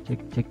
Cek cek.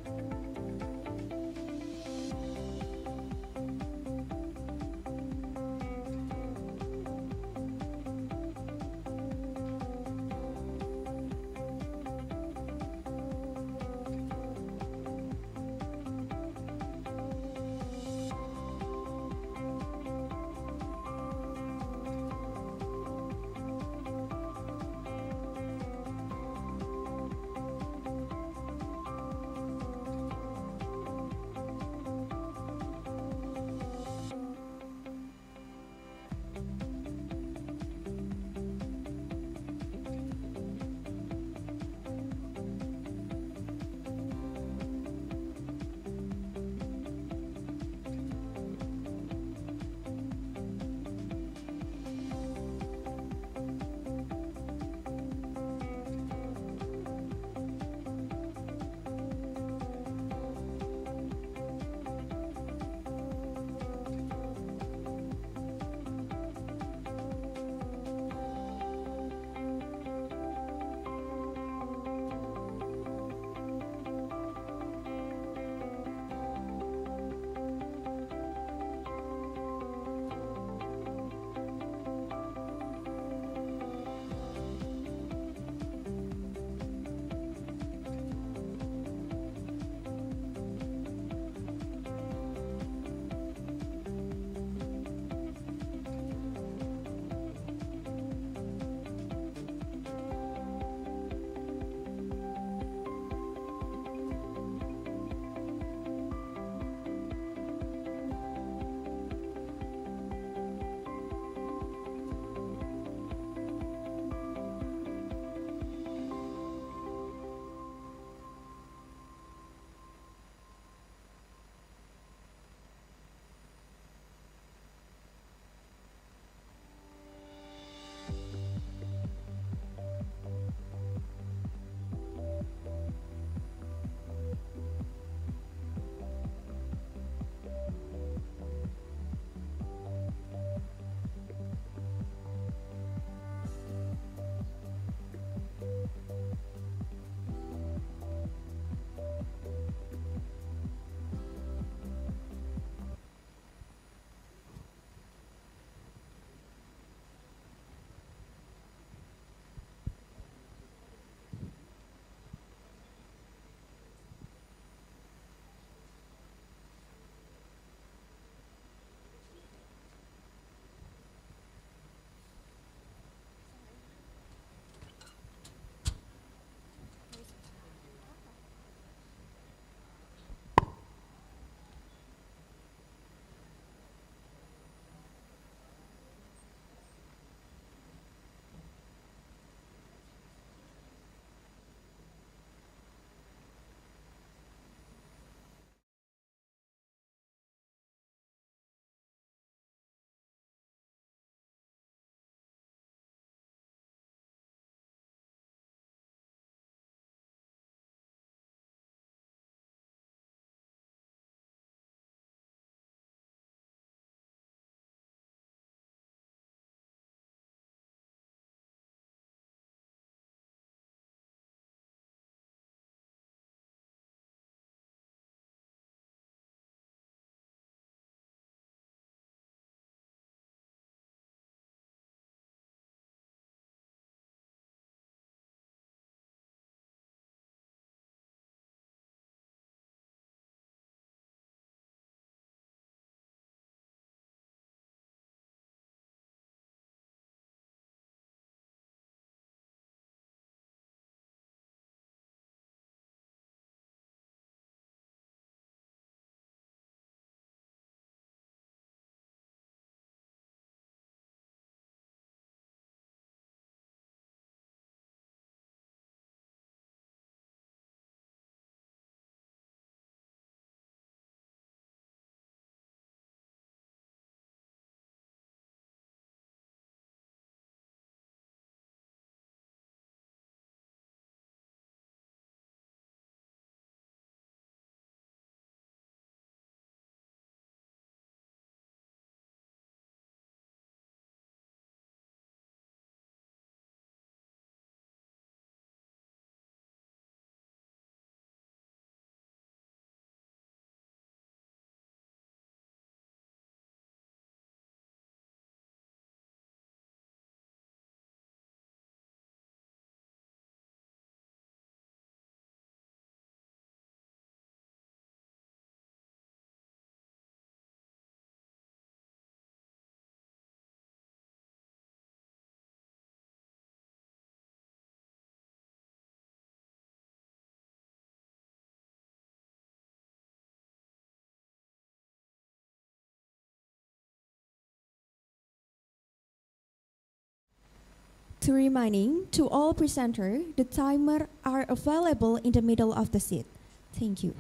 To reminding to all presenters, the timer are available in the middle of the seat. Thank you.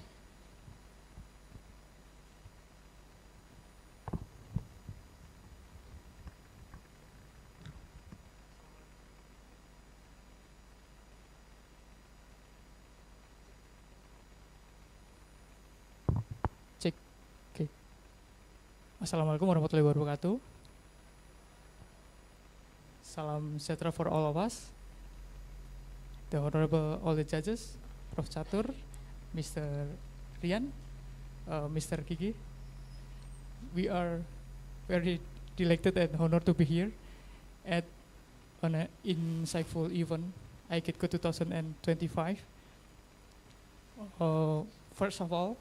Cek. Oke. Assalamualaikum warahmatullahi wabarakatuh. Salam sejahtera for all of us. The Honorable all the judges, Prof. Catur, Mr. Rian, Mr. Kiki. We are very delighted and honored to be here at an insightful event, IGETCODE 2025. First of all,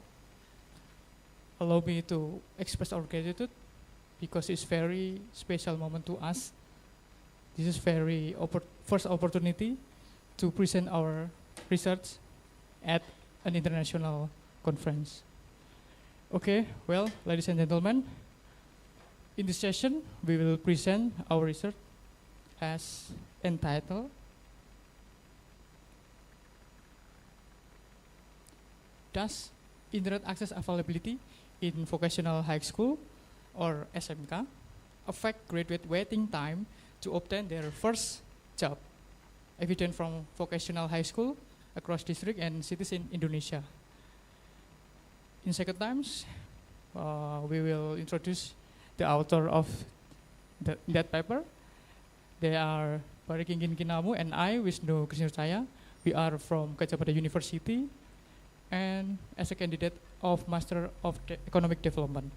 allow me to express our gratitude because it's very special moment to us. This is very first opportunity to present our research at an international conference. Okay, well, ladies and gentlemen, in this session, we will present our research as entitled Does Internet Access Availability in Vocational High School or SMK affect graduate waiting time to obtain their first job, evident from vocational high school across district and cities in Indonesia. In second times, we will introduce the author of that paper. They are Barikingin Kinamu and I, Wisnu Krishnurcaya. We are from Gajah Mada University and as a candidate of Master of Economic Development.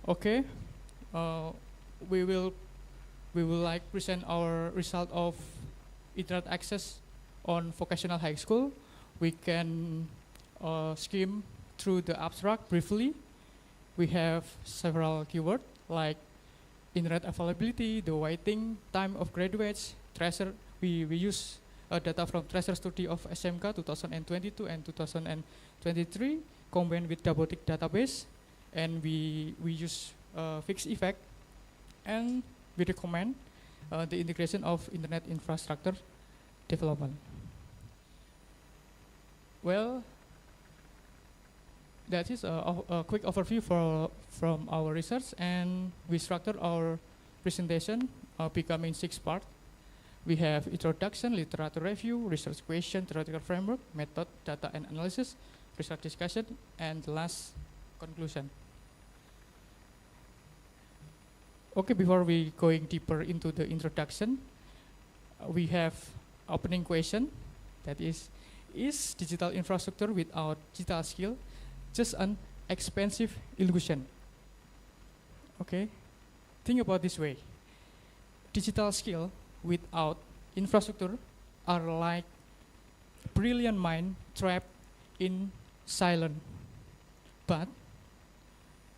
Okay, we will like present our result of internet access on vocational high school. We can skim through the abstract briefly. We have several keywords like internet availability, the waiting time of graduates, tracer. We use data from tracer study of SMK 2022 and 2023 combined with double-tick database, and we use fixed effect, and we recommend the integration of internet infrastructure development. Well, that is a quick overview from our research, and we structure our presentation becoming 6 parts. We have introduction, literature review, research question, theoretical framework, method, data and analysis, research discussion, and the last conclusion. Okay, before we going deeper into the introduction, we have opening question, that is digital infrastructure without digital skill just an expensive illusion? Okay, think about this way. Digital skill without infrastructure are like brilliant mind trapped in silence. But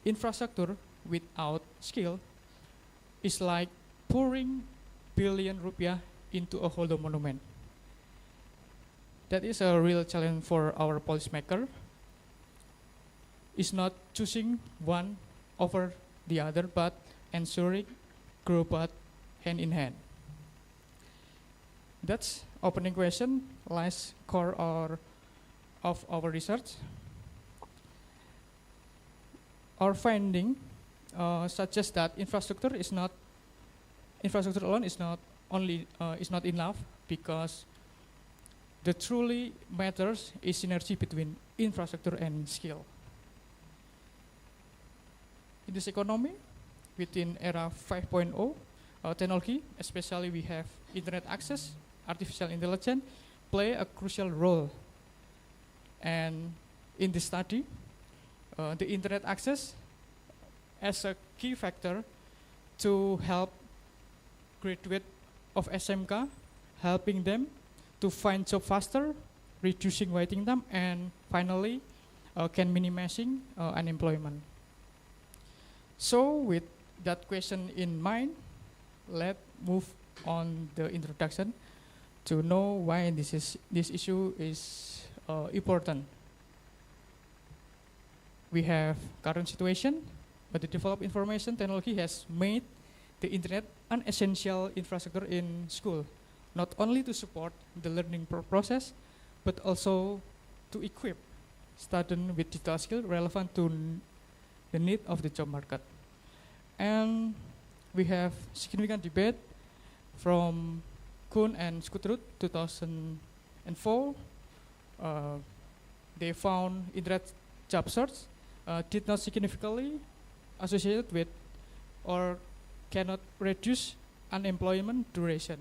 infrastructure without skill is like pouring billion rupiah into a hollow monument. That is a real challenge for our policymaker. It's not choosing one over the other, but ensuring grow both hand in hand. That's opening question, last core of our research. Our finding suggests that infrastructure alone is not enough, because the truly matters is synergy between infrastructure and skill. In this economy, within era 5.0 technology, especially we have internet access, artificial intelligence play a crucial role. And in this study, the internet access as a key factor to help graduate of SMK, helping them to find job faster, reducing waiting time, and finally can minimizing unemployment. So with that question in mind, let's move on the introduction to know why this issue is important. We have current situation, but the developed information technology has made the internet an essential infrastructure in school, not only to support the learning process, but also to equip students with digital skills relevant to the need of the job market. And we have significant debate from Kuhn and Skutrud 2004. They found internet job search did not significantly associated with or cannot reduce unemployment duration.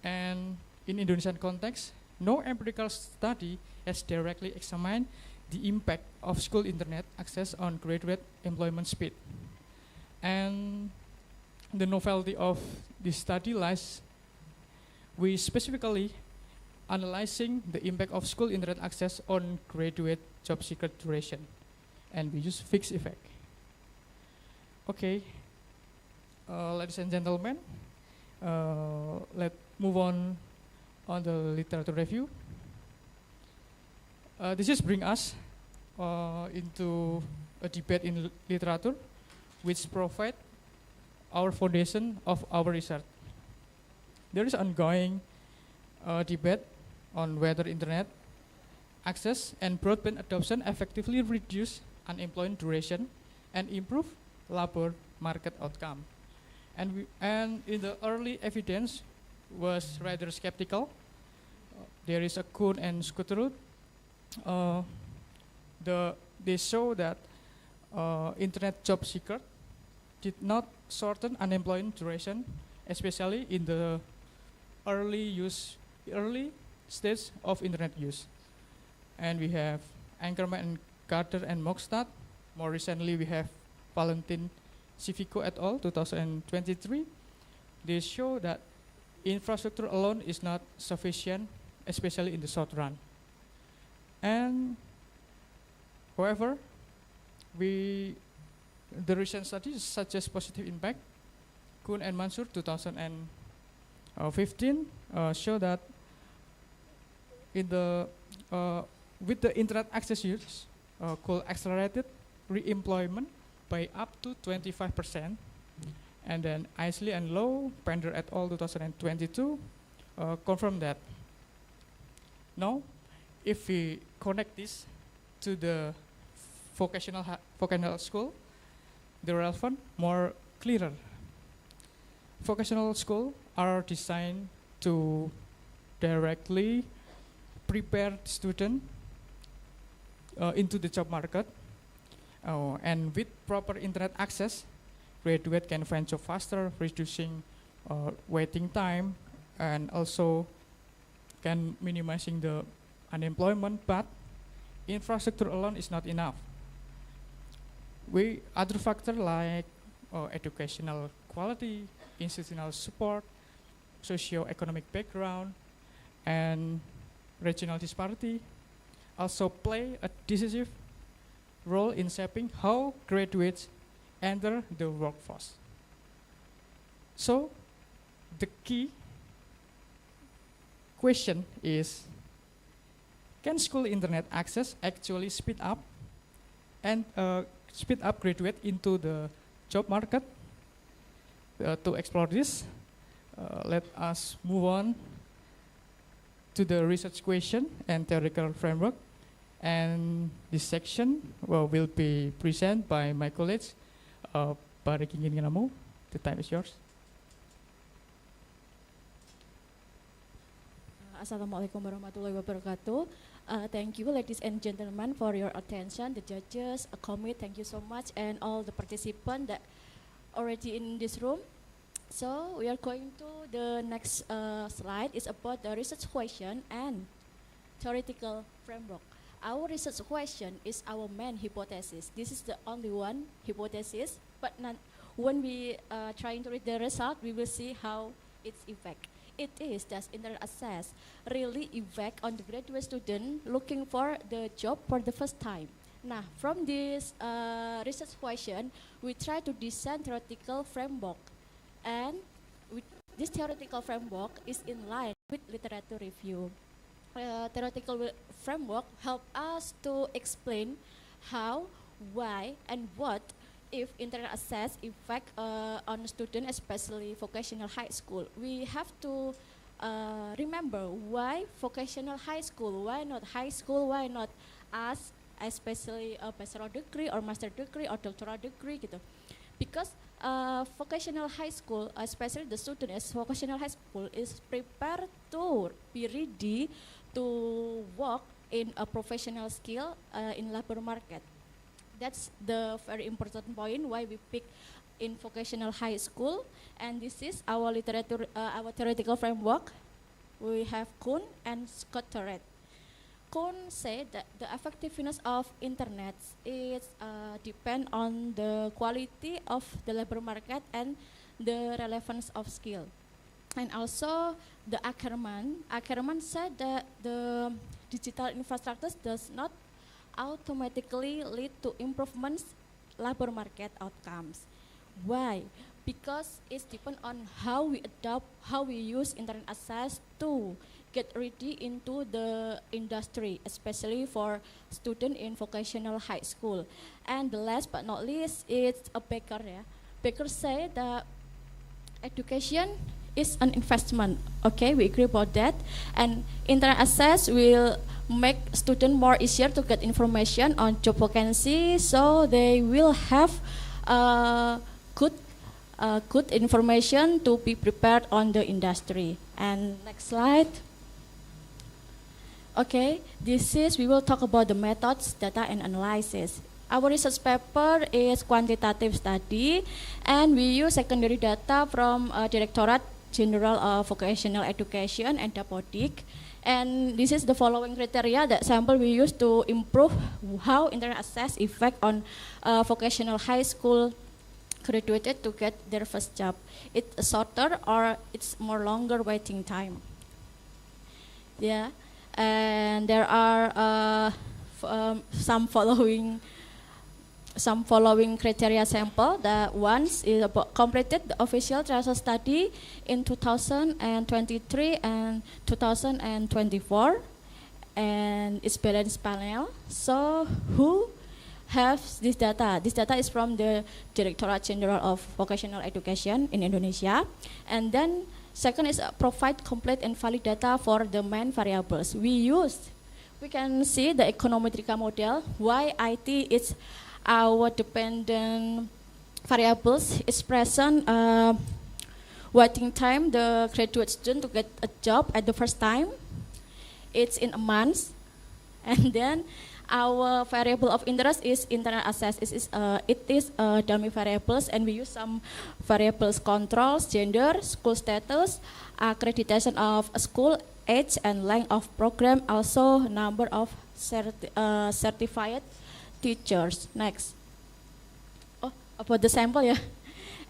And in Indonesian context, no empirical study has directly examined the impact of school internet access on graduate employment speed. And the novelty of this study lies we specifically analyzing the impact of school internet access on graduate job seeker duration, and we use fixed effect. Okay, ladies and gentlemen, let's move on the literature review. This just brings us into a debate in literature, which provide our foundation of our research. There is ongoing debate on whether internet access and broadband adoption effectively reduce unemployment duration and improve labor market outcome. And in the early evidence was rather skeptical. There is a Kuhn and Skutrud. They show that internet job seeker did not shorten unemployment duration, especially in the early stage of internet use. And we have Ankerman and Carter and Mokstad. More recently, we have Valentin Civico et al. 2023. They show that infrastructure alone is not sufficient, especially in the short run. And however, the recent studies suggest positive impact. Kuhn and Mansur 2015 show that with the internet access use could accelerated re-employment by up to 25%. And then Isley and Lowe, Pender et al. 2022 confirm that. Now, if we connect this to the vocational school, the relevant more clearer. Vocational school are designed to directly prepare student into the job market, and with proper internet access, graduate can find job faster, reducing waiting time, and also can minimizing the unemployment. But infrastructure alone is not enough. Other factors like educational quality, institutional support, socio-economic background, and regional disparity also play a decisive role in shaping how graduates enter the workforce. So, the key question is, can school internet access actually speed up graduate into the job market? To explore this, let us move on to the research question and theoretical framework. And this section will be presented by my colleagues, Pak Riki Nginamu. The time is yours. Assalamualaikum warahmatullahi wabarakatuh. Thank you, ladies and gentlemen, for your attention. The judges, a committee, thank you so much, and all the participants that already in this room. So we are going to the next slide. It's about the research question and theoretical framework. Our research question is our main hypothesis. This is the only one hypothesis, but when we trying to read the result, we will see how its effect. It is does internet access really effect on the graduate student looking for the job for the first time? Now, from this research question, we try to design theoretical framework, and this theoretical framework is in line with literature review. Theoretical framework help us to explain how, why, and what if internet access effect on student, especially vocational high school, we have to remember why vocational high school, why not high school, why not us, especially a bachelor degree or master degree or doctoral degree gitu. Because vocational high school, especially the student as vocational high school, is prepared to be ready to work in a professional skill in labor market. That's the very important point why we pick in vocational high school, and this is our literature, our theoretical framework. We have Kuhn and Scott Tourette. Kuhn said that the effectiveness of internet is depend on the quality of the labor market and the relevance of skill. And also the Ackerman said that the digital infrastructure does not automatically lead to improvements labor market outcomes. Why? Because it's depend on how we adopt, how we use internet access to get ready into the industry, especially for student in vocational high school. And the last but not least, it's a Baker. Yeah, Baker say that education is an investment. Okay, we agree about that. And internet access will make students more easier to get information on job vacancy, so they will have good information to be prepared on the industry. And next slide. Okay, we will talk about the methods, data, and analysis. Our research paper is quantitative study, and we use secondary data from Directorate General of Vocational Education and Dapodik. And this is the following criteria that sample we use to improve how internet access effect on vocational high school graduated to get their first job. It's shorter or it's more longer waiting time. Yeah, and there are some following criteria sample. That once is about completed the official transfer study in 2023 and 2024, and it's balanced panel. So who has this data? This data is from the Directorate General of Vocational Education in Indonesia. And then second is provide complete and valid data for the main variables we can see the econometric model, why IT is our dependent variables is present waiting time the graduate student to get a job at the first time. It's in a month. And then our variable of interest is internet access. It is dummy variables, and we use some variables controls, gender, school status, accreditation of a school, age and length of program, also number of certified teachers. Next. Oh, about the sample, yeah.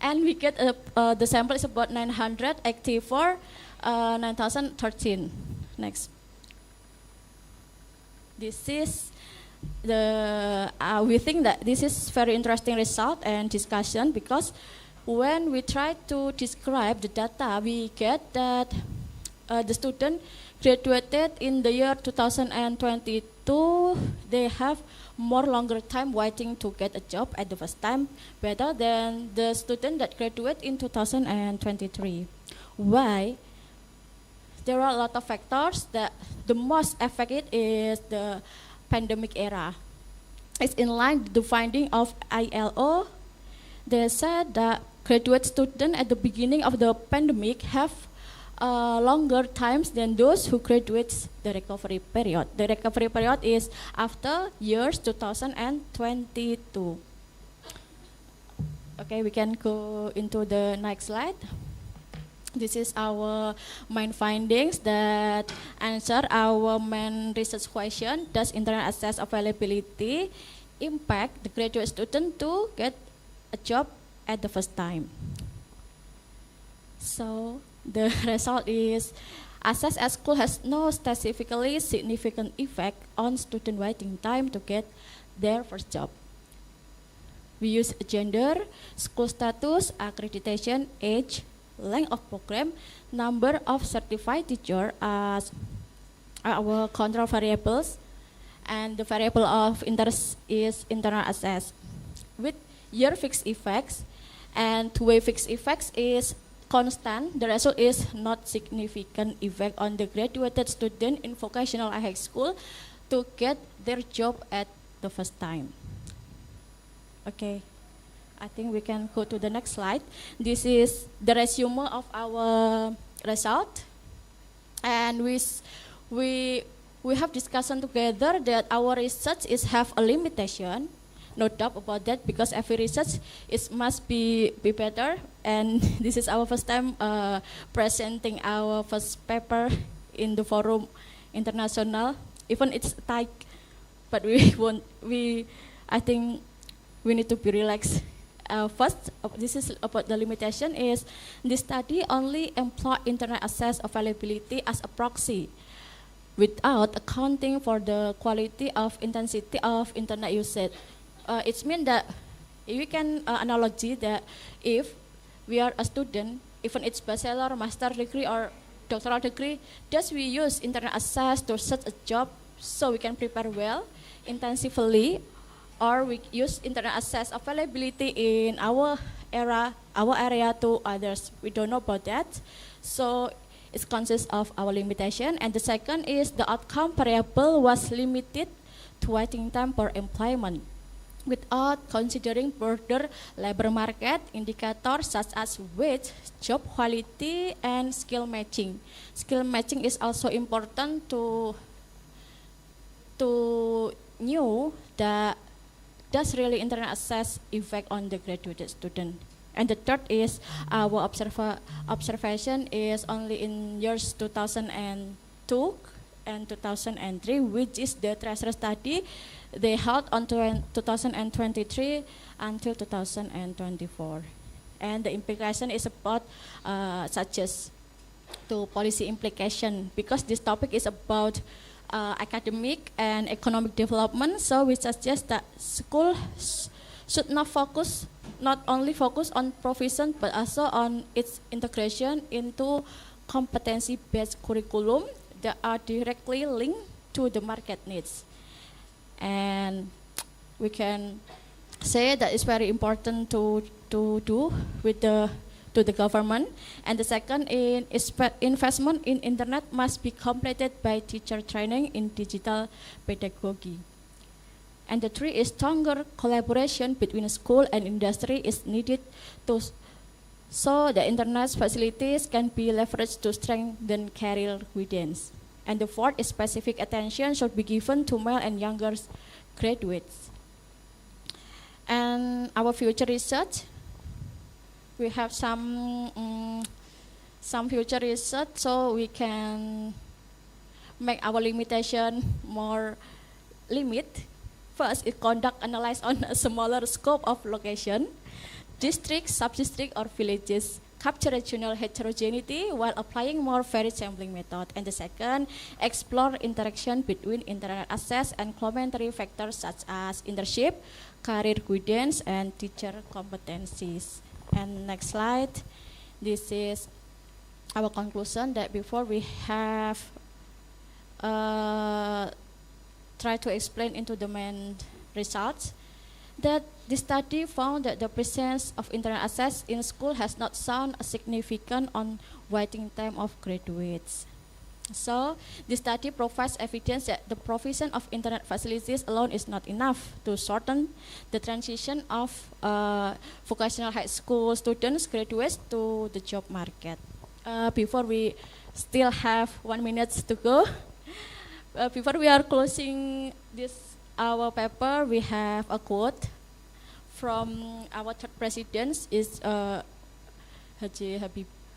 And we get the sample is about 984, 9013. Next. This is we think that this is very interesting result and discussion, because when we try to describe the data, we get that the student graduated in the year 2022, they have more longer time waiting to get a job at the first time, better than the student that graduate in 2023. Why? There are a lot of factors. That the most affected is the pandemic era. It's in line with the finding of ILO. They said that graduate students at the beginning of the pandemic have longer times than those who graduate the recovery period. The recovery period is after years 2022. Okay, we can go into the next slide. This is our main findings that answer our main research question. Does internet access availability impact the graduate student to get a job at the first time? So the result is access at school has no statistically significant effect on student waiting time to get their first job. We use gender, school status, accreditation, age, length of program, number of certified teacher as our control variables, and the variable of interest is internet access. With year fixed effects, and two-way fixed effects is constant. The result is not significant effect on the graduated student in vocational high school to get their job at the first time. Okay, I think we can go to the next slide. This is the resume of our result, and we have discussion together that our research is have a limitation. No doubt about that, because every research must be better, and this is our first time presenting our first paper in the forum international. Even it's tight, but I think we need to be relaxed. First, this is about the limitation is this study only employ internet access availability as a proxy, without accounting for the quality of intensity of internet usage. It means that we can analogy that if we are a student, even it's bachelor, master degree, or doctoral degree, just we use internet access to search a job so we can prepare well, intensively, or we use internet access availability in our area to others. We don't know about that. So it consists of our limitation. And the second is the outcome variable was limited to waiting time for employment, without considering broader labor market indicators such as wage, job quality, and skill matching. Skill matching is also important to know that does really internet access effect on the graduate student. And the third is our observation is only in years 2002 and 2003, which is the tracer study they held on 2023 until 2024. And the implication is about such as to policy implication, because this topic is about academic and economic development. So we suggest that school should not only focus on provision, but also on its integration into competency-based curriculum that are directly linked to the market needs. And we can say that it's very important to do with the government. And the second is investment in internet must be completed by teacher training in digital pedagogy. And the three is stronger collaboration between school and industry is needed so the internet facilities can be leveraged to strengthen career guidance. And the fourth is specific attention should be given to male and younger graduates. And our future research, we have some future research, so we can make our limitation more limit. First, it conduct analysis on a smaller scope of location, districts, sub-district, or villages, capture regional heterogeneity while applying more varied sampling method. And the second, explore interaction between internet access and complementary factors such as internship, career guidance, and teacher competencies. And next slide, this is our conclusion that before we have try to explain into the main results, that the study found that the presence of internet access in school has not shown a significant on waiting time of graduates. So the study provides evidence that the provision of internet facilities alone is not enough to shorten the transition of vocational high school students, graduates to the job market. Before we still have 1 minute to go, before we are closing this our paper, we have a quote from our third president is B.J.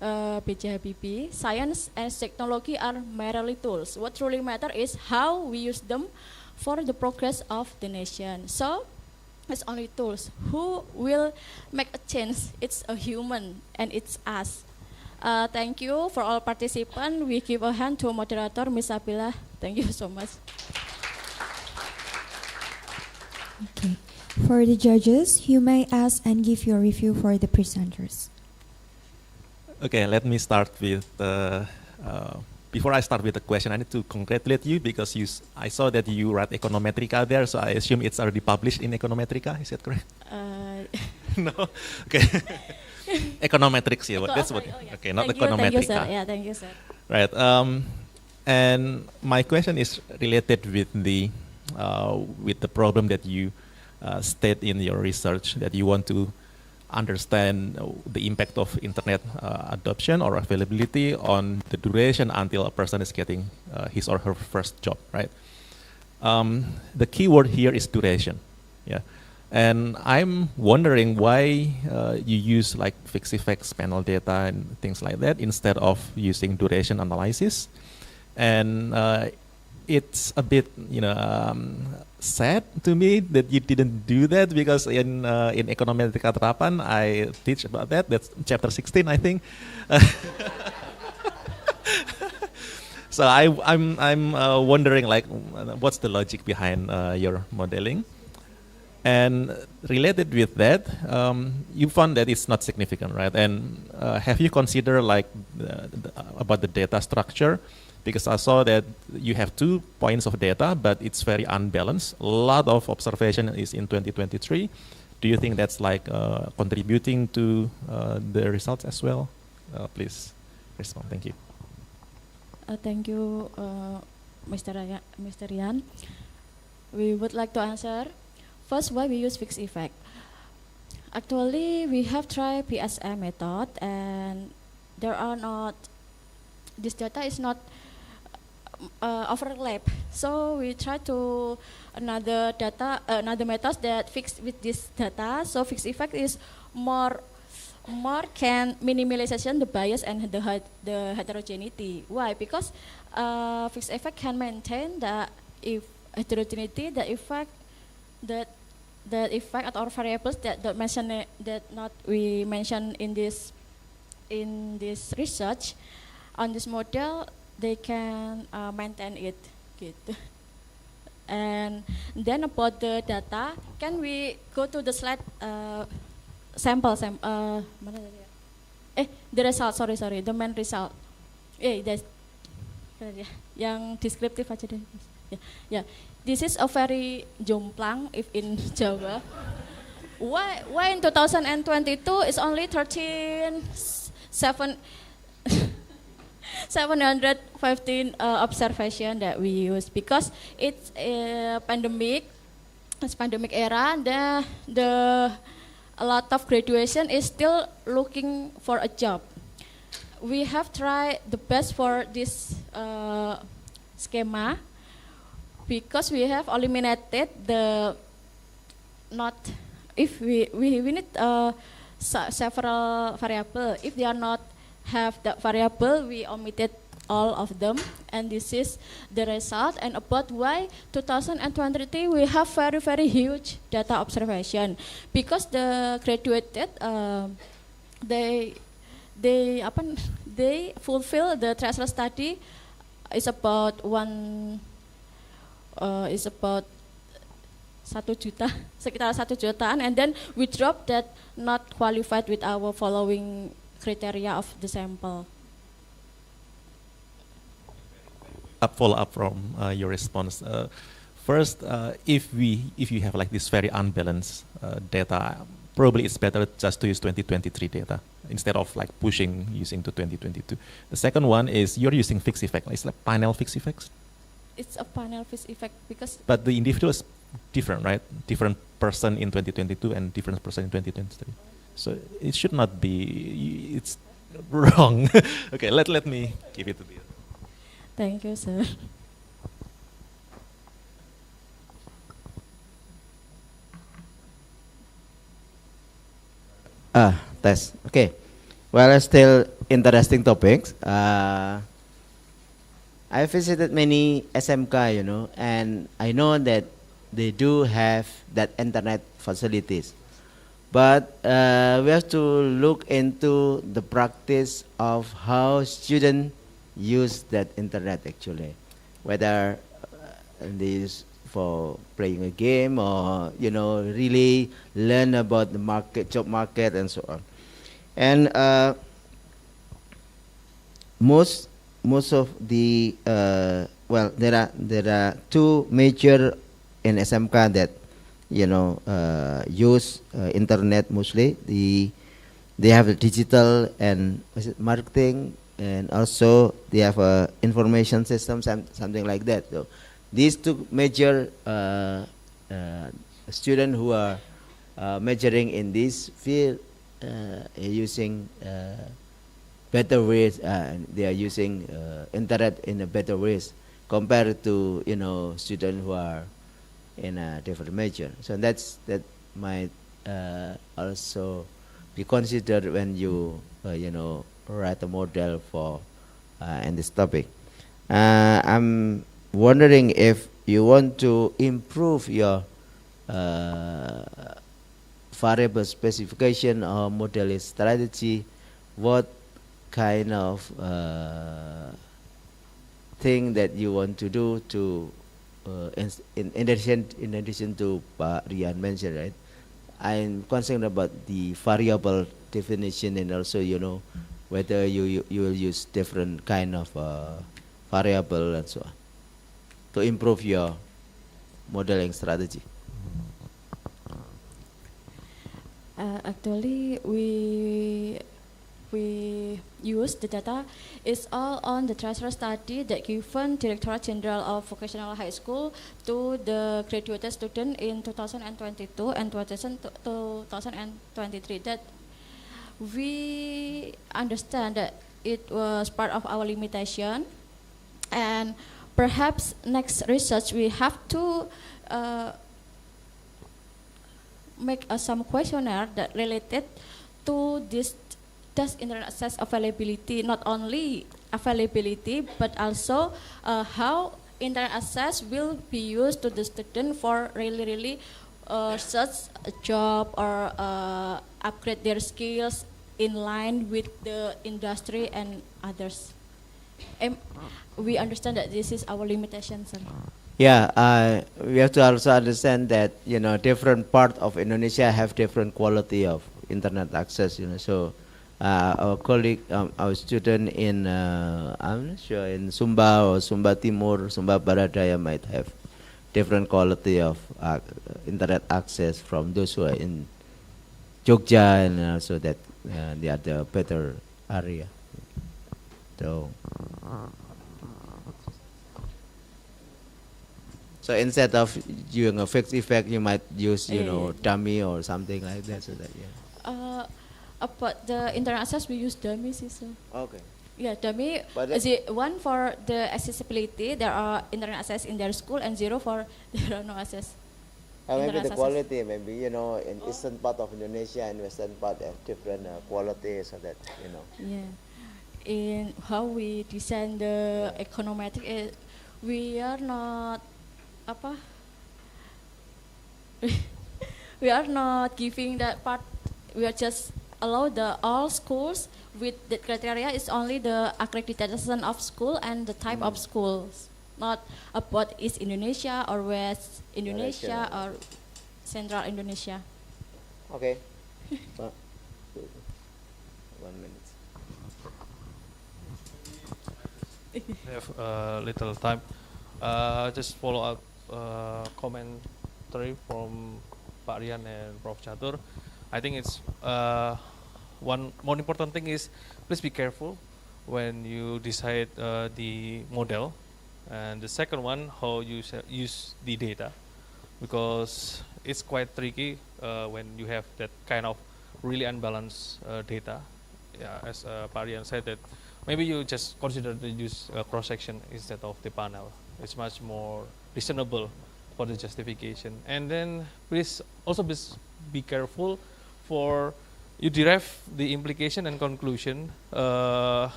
Habibie. Science and technology are merely tools. What truly matters is how we use them for the progress of the nation. So it's only tools. Who will make a change? It's a human, and it's us. Thank you for all participants. We give a hand to moderator, Ms. Abila. Thank you so much. Okay. For the judges, you may ask and give your review for the presenters. Okay, let me start with, before I start with the question, I need to congratulate you because I saw that you write Econometrica there, so I assume it's already published in Econometrica, is that correct? No, okay. Econometrics, yeah. That's what. Okay, not econometrics. Thank you, sir. Yeah, thank you, sir. Right. And my question is related with the problem that you state in your research, that you want to understand the impact of internet adoption or availability on the duration until a person is getting his or her first job, right? The key word here is duration, yeah. And I'm wondering why you use like fixed effects, panel data, and things like that instead of using duration analysis. And it's a bit, sad to me that you didn't do that, because in Econometrica Terapan I teach about that. That's chapter 16, I think. So I'm wondering, like, what's the logic behind your modeling? And related with that, you found that it's not significant, right? And have you considered like about the data structure? Because I saw that you have 2 points of data, but it's very unbalanced. A lot of observation is in 2023. Do you think that's like contributing to the results as well? Please respond. Thank you. Thank you, Mr. Rian. We would like to answer. First, why we use fixed effect. Actually, we have tried PSM method, and there are not, this data is not overlap. So we try to another methods that fix with this data. So fixed effect is more can minimalization the bias and the heterogeneity. Why? Because fixed effect can maintain the heterogeneity, the effect or variables that not we mention in this research on this model, they can maintain it gitu. And then about the data, can we go to the slide mana tadi ya? The result, sorry, the main result. Yang deskriptif aja deh. Yeah. This is a very jomplang if in Jawa. Why in 2022 is only 715 observation that we use, because it's a pandemic era. A lot of graduation is still looking for a job. We have tried the best for this schema, because we have eliminated the not, if we need several variable. If they are not have that variable, we omitted all of them, and this is the result. And about why 2023 we have very huge data observation, because the graduated they fulfill the threshold study is about 1 juta, sekitar 1 jutaan, and then we drop that not qualified with our following criteria of the sample. Follow up from your response. First, if you have like this very unbalanced data, probably it's better just to use 2023 data instead of like pushing using to 2022. The second one is you're using fixed effect. It's like panel fixed effects. It's a panel fixed effect because. But the individual is different, right? Different person in 2022 and different person in 2023. So it should not be. It's wrong. Okay, let me give it to you. Thank you, sir. Test. Okay. Well, still interesting topics. I visited many SMK, and I know that they do have that internet facilities. But we have to look into the practice of how students use that internet actually, whether they use for playing a game or really learn about the market, job market, and so on. And most of the there are two major in SMK that use internet mostly. They have a digital and marketing, and also they have a information system, something like that. So these two major students who are majoring in this field using better ways. They are using internet in a better ways compared to students who are in a different major. So that might also be considered when you write a model for in this topic. I'm wondering if you want to improve your variable specification or model strategy, what kind of thing that you want to do to in addition to Pak Rian mentioned, right? I'm concerned about the variable definition, and also whether you will use different kind of variable and so on to improve your modeling strategy. Actually, we use the data is all on the transfer study that given Directorate General of Vocational High School to the graduated student in 2022 and 2023. That we understand that it was part of our limitation, and perhaps next research we have to make some questionnaire that related to this internet access availability, not only availability but also how internet access will be used to the student for really search a job or upgrade their skills in line with the industry and others. We understand that this is our limitation, sir. Yeah, we have to also understand that different part of Indonesia have different quality of internet access. So our colleague, our student in I'm not sure in Sumba or Sumba Timur, Sumba Barat Daya might have different quality of internet access from those who are in Jogja, and also that they are the better area. So instead of using a fixed effect, you might use dummy or something like that. So that About the internet access, we use dummy system. Okay. Yeah, dummy. Is it one for the accessibility? There are internet access in their school, and 0 for there are no access. Maybe the quality, maybe in eastern part of Indonesia and western part have different quality, so that Yeah, in how we design the econometric, we are not we are not giving that part. We are just allow all schools with the criteria is only the accreditation of school and the type of schools, not about East Indonesia or West Indonesia or Central Indonesia. Okay. 1 minute. We have little time. Just follow up commentary from Pak Rian and Prof. Chatur. I think it's one more important thing is please be careful when you decide the model, and the second one how you use the data, because it's quite tricky when you have that kind of really unbalanced data. Yeah, as Pak Rian said, that maybe you just consider to use cross section instead of the panel. It's much more reasonable for the justification. And then please also be careful for you derive the implication and conclusion.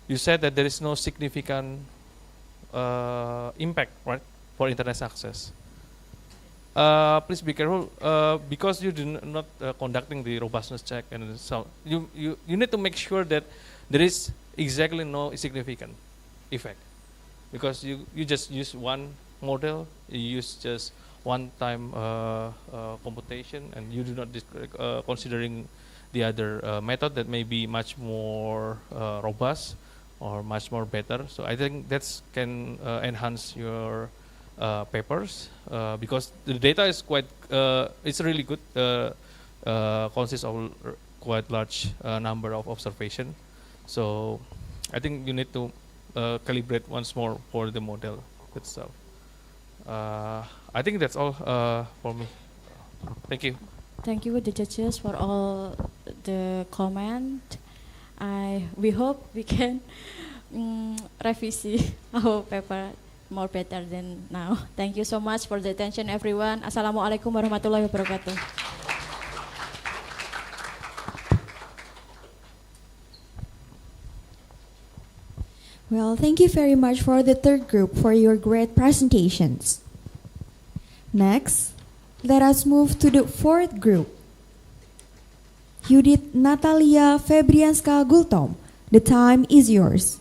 You said that there is no significant impact, right, for internet access. Please be careful because you do not conducting the robustness check, and so you need to make sure that there is exactly no significant effect, because you just use one model, you use just one time computation, and you do not considering the other method that may be much more robust or much more better. So I think that's can enhance your papers because the data is quite, it's really good, consists of quite large number of observation. So I think you need to calibrate once more for the model itself. I think that's all for me. Thank you. Thank you, the judges, for all the comment. We hope we can revisi our paper more better than now. Thank you so much for the attention, everyone. Assalamualaikum warahmatullahi wabarakatuh. Well, thank you very much for the third group for your great presentations. Next, let us move to the fourth group. Judith Natalia Febrianska Gultom, the time is yours.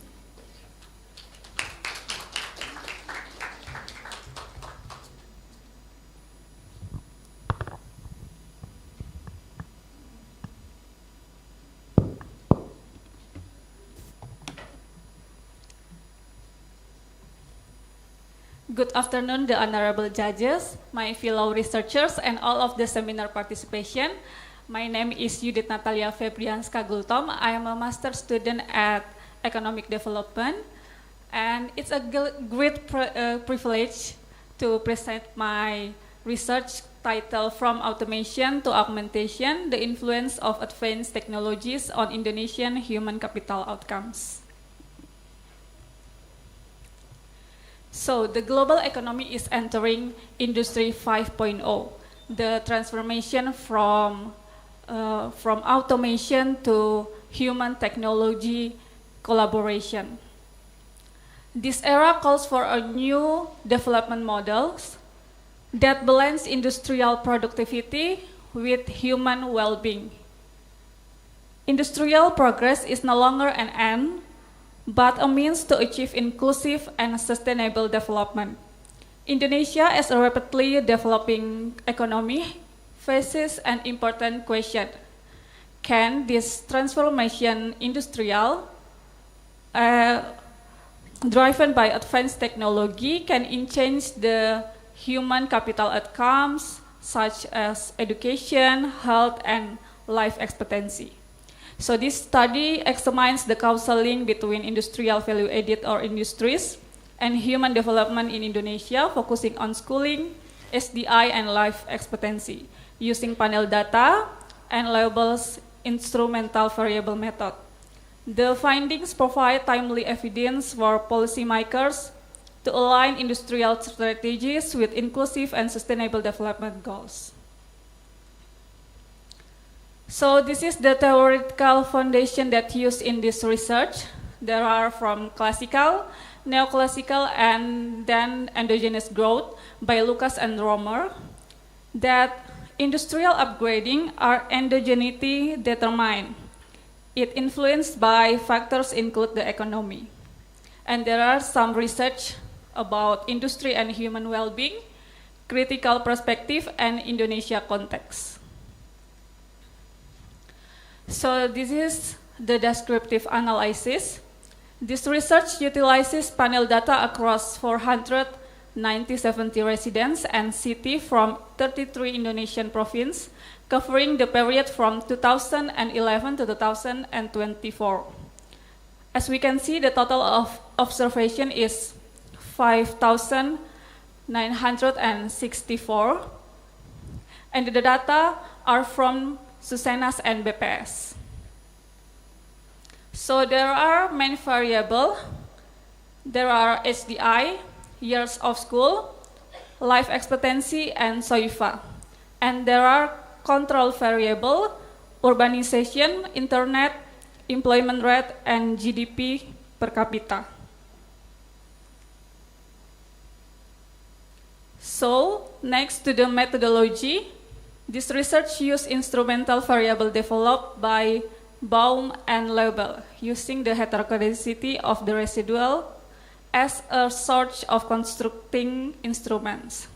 Good afternoon, the honorable judges, my fellow researchers, and all of the seminar participation. My name is Judith Natalia Febrianska Gultom. I am a master student at Economic Development, and it's a great privilege to present my research title From Automation to Augmentation, the Influence of Advanced Technologies on Indonesian Human Capital Outcomes. So the global economy is entering Industry 5.0, the transformation from automation to human technology collaboration. This era calls for a new development models that balance industrial productivity with human well-being. Industrial progress is no longer an end, but a means to achieve inclusive and sustainable development. Indonesia, as a rapidly developing economy, faces an important question. Can this transformation industrial, driven by advanced technology, can it change the human capital outcomes, such as education, health, and life expectancy? So this study examines the causal link between industrial value added or industries and human development in Indonesia, focusing on schooling, SDI, and life expectancy, using panel data and labels instrumental variable method. The findings provide timely evidence for policymakers to align industrial strategies with inclusive and sustainable development goals. So this is the theoretical foundation that used in this research. There are from classical, neoclassical, and then endogenous growth by Lucas and Romer, that industrial upgrading are endogeneity determined. It influenced by factors include the economy. And there are some research about industry and human well-being, critical perspective, and Indonesia context. So this is the descriptive analysis. This research utilizes panel data across 470 residents and cities from 33 Indonesian provinces, covering the period from 2011 to 2024. As we can see, the total of observation is 5,964, and the data are from Susenas and BPS. So there are many variables. There are HDI, years of school, life expectancy, and SOIFA. And there are control variable, urbanization, internet, employment rate, and GDP per capita. So next to the methodology, this research used instrumental variable developed by Baum and Leibel, using the heterogeneity of the residual as a source of constructing instruments.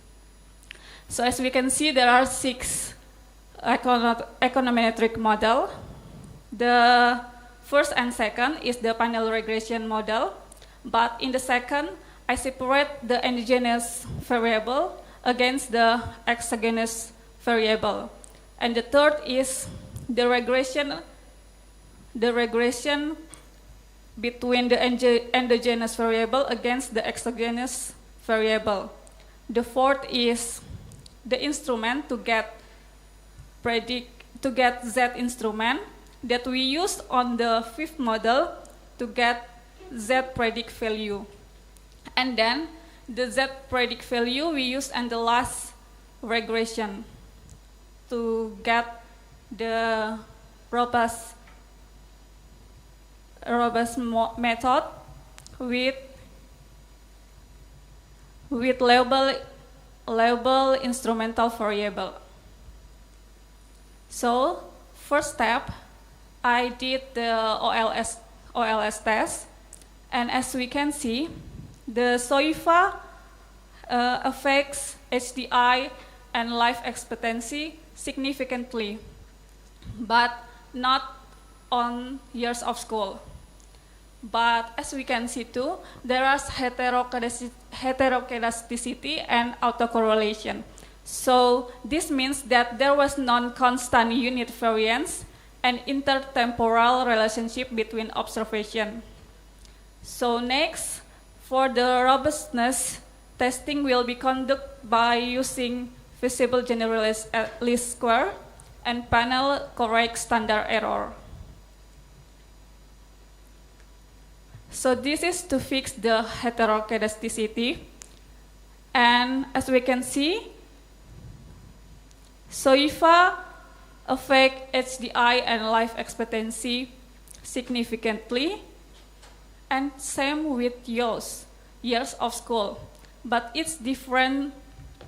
So as we can see, there are 6 econometric models. The first and second is the panel regression model, but in the second, I separate the endogenous variable against the exogenous variable. And the third is the regression between the endogenous variable against the exogenous variable. The fourth is the instrument to get Z instrument that we use on the fifth model to get Z predict value. And then the Z predict value we use in the last regression to get the robust method with label instrumental variable. So first step, I did the OLS test, and as we can see, the SOIFA affects HDI and life expectancy significantly, but not on years of school. But as we can see too, there is heteroscedasticity and autocorrelation. So this means that there was non-constant unit variance and intertemporal relationship between observation. So next, for the robustness, testing will be conducted by using visible general least square and panel correct standard error. So this is to fix the heteroscedasticity. And as we can see, SOIFA affect HDI and life expectancy significantly, and same with years of school, but it's different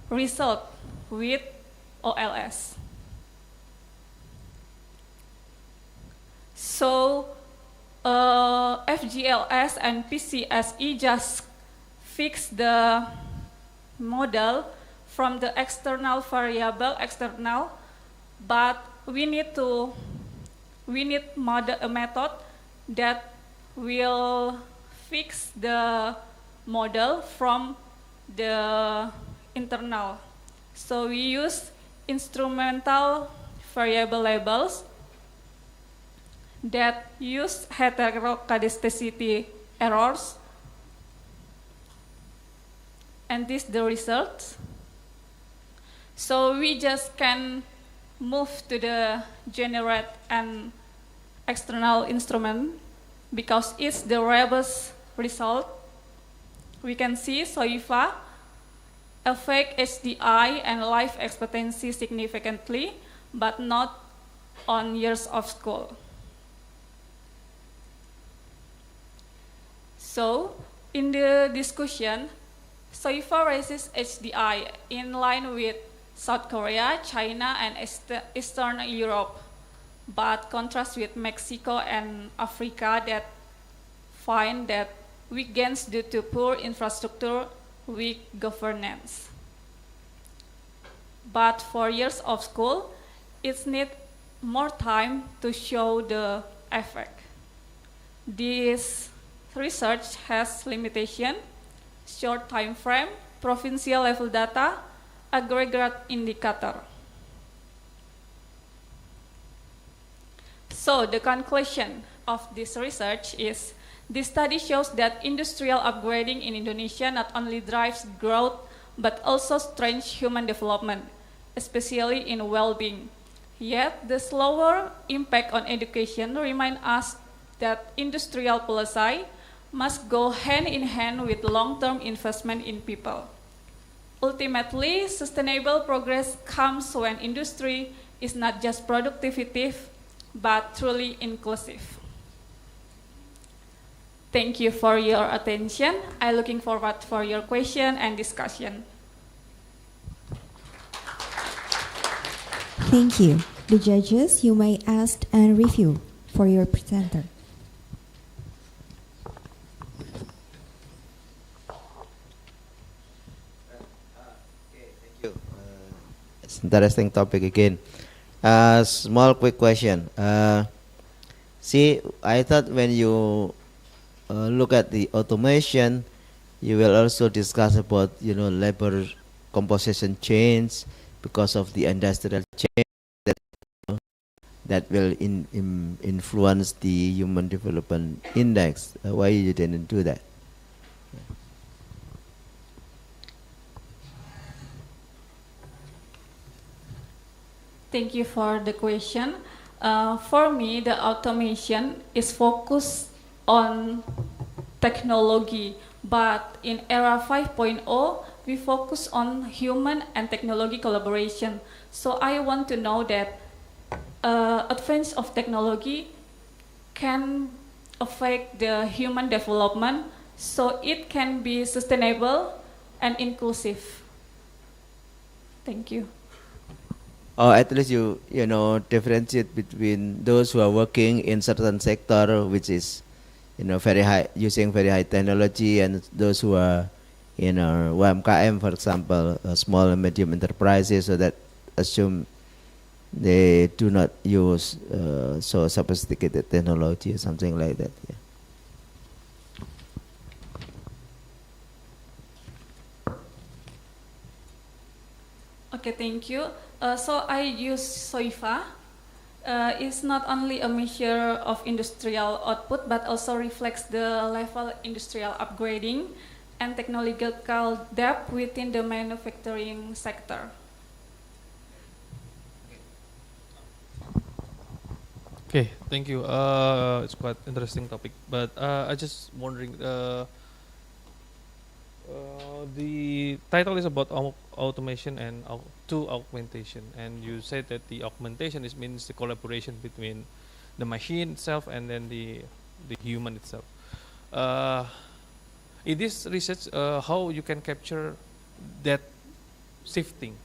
result with OLS. So FGLS and PCSE just fix the model from the external variable, but we need a method that will fix the model from the internal. So we use instrumental variable labels that use heteroscedasticity errors, and this the result. So we just can move to the generate and external instrument because it's the robust result. We can see SOIFA affect HDI and life expectancy significantly, but not on years of school. So in the discussion, SOIFA raises HDI in line with South Korea, China, and Eastern Europe, but contrast with Mexico and Africa that find that weak gains due to poor infrastructure, weak governance. But for years of school, it needs more time to show the effect. This research has limitation, short time frame, provincial level data, aggregate indicator. So the conclusion of this research is this study shows that industrial upgrading in Indonesia not only drives growth but also strengthens human development, especially in well-being. Yet the slower impact on education reminds us that industrial policy must go hand in hand with long-term investment in people. Ultimately, sustainable progress comes when industry is not just productivity, but truly inclusive. Thank you for your attention. I'm looking forward for your question and discussion. Thank you. The judges, you may ask and review for your presenter. It's interesting topic again. Small quick question. See, I thought when you look at the automation, you will also discuss about, you know, labor composition change because of the industrial change that, you know, that will influence the Human Development Index. Why you didn't do that? Thank you for the question. For me, the automation is focused on technology, but in era 5.0, we focus on human and technology collaboration. So I want to know that advance of technology can affect the human development, so it can be sustainable and inclusive. Thank you. Or at least you know, differentiate between those who are working in certain sector, which is, you know, very high, using very high technology, and those who are in UMKM, for example, small and medium enterprises, so that assume they do not use so sophisticated technology or something like that. Yeah. Okay, thank you. So I use SOIFA. It's not only a measure of industrial output, but also reflects the level industrial upgrading and technological depth within the manufacturing sector. Okay, thank you. It's quite interesting topic, but I just wondering. The title is about automation and augmentation, and you said that the augmentation means the collaboration between the machine itself and then the human itself. In this research, how you can capture that shifting?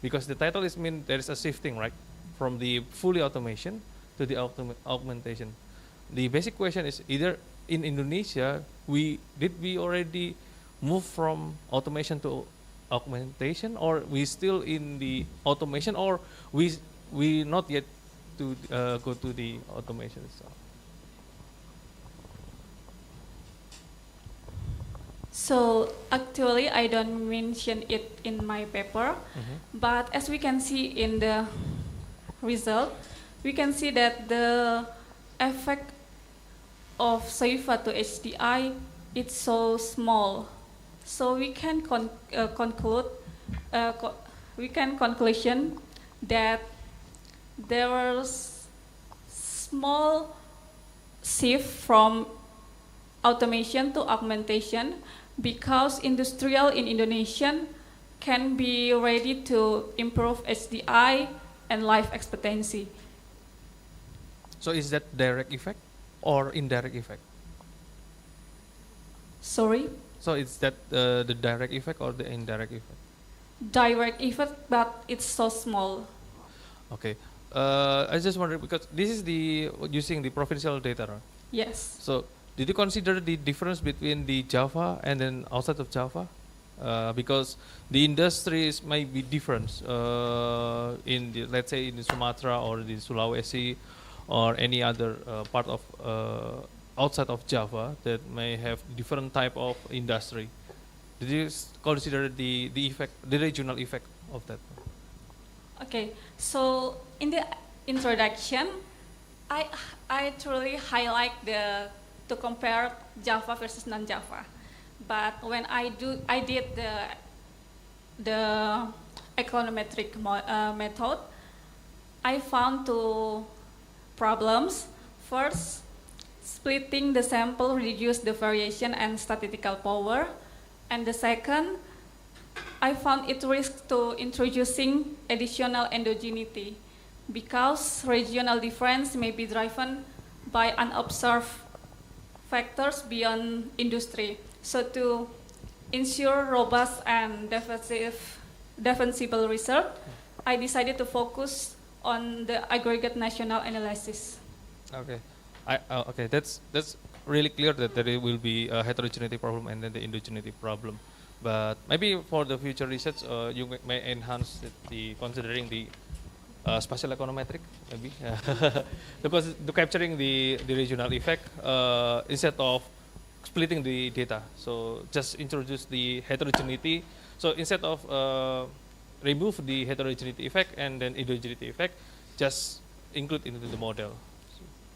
Because the title mean there is a shifting, right, from the fully automation to the augmentation. The basic question is either in Indonesia we already move from automation to augmentation, or we still in the automation, or we not yet to go to the automation itself. So actually, I don't mention it in my paper, but as we can see in the result, we can see that the effect of SOIFA to HDI is so small. So we can conclusion that there was small shift from automation to augmentation, because industrial in Indonesia can be ready to improve HDI and life expectancy. So is that direct effect or indirect effect? Sorry? So is that the direct effect or the indirect effect? Direct effect, but it's so small. Okay. I just wonder, because this is using the provincial data, right? Yes. So did you consider the difference between the Java and then outside of Java? Because the industries might be different in the, let's say in the Sumatra or the Sulawesi or any other part of outside of Java that may have different type of industry. Did you consider the effect, the regional effect of that? Okay, so in the introduction, I truly highlight to compare Java versus non-Java. But when I did the econometric method, I found two problems. First, splitting the sample reduced the variation and statistical power. And the second, I found it risks to introducing additional endogeneity, because regional difference may be driven by unobserved factors beyond industry. So to ensure robust and defensible research, I decided to focus on the aggregate national analysis. Okay, okay, that's really clear that there will be a heterogeneity problem and then the endogeneity problem. But maybe for the future research, you may enhance the considering the spatial econometric, maybe because to capturing the regional effect instead of splitting the data. So just introduce the heterogeneity. So instead of remove the heterogeneity effect and then endogeneity effect, just include into the model.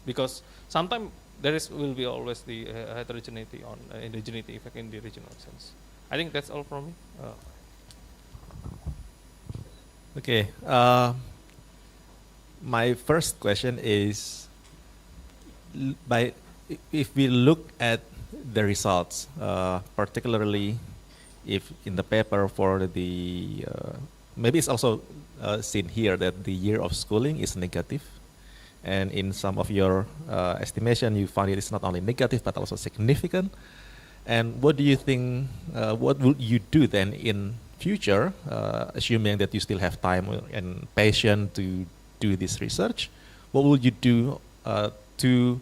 Because sometimes will be always the heterogeneity on endogeneity effect in the regional sense. I think that's all from me. Okay. My first question is, if we look at the results, particularly if in the paper for the, maybe it's also seen here that the year of schooling is negative. And in some of your estimation, you find it is not only negative, but also significant. And what do you think, what would you do then in future, assuming that you still have time and patience to do this research? What will you do to,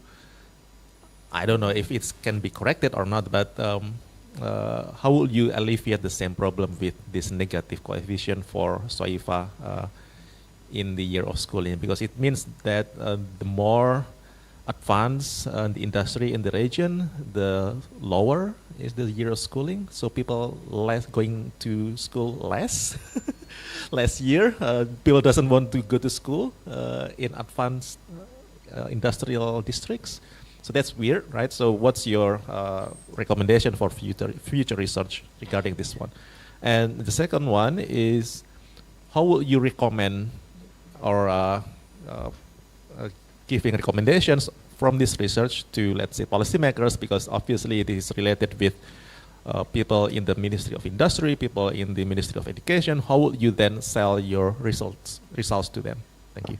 I don't know if it can be corrected or not, but how will you alleviate the same problem with this negative coefficient for SOIFA in the year of schooling? Because it means that the more advanced the industry in the region, the lower is the year of schooling. So people less going to school less, less year. People doesn't want to go to school in advanced industrial districts. So that's weird, right? So what's your recommendation for future research regarding this one? And the second one is, how will you recommend or giving recommendations from this research to, let's say, policymakers, because obviously it is related with people in the Ministry of Industry, people in the Ministry of Education. How will you then sell your results to them? Thank you.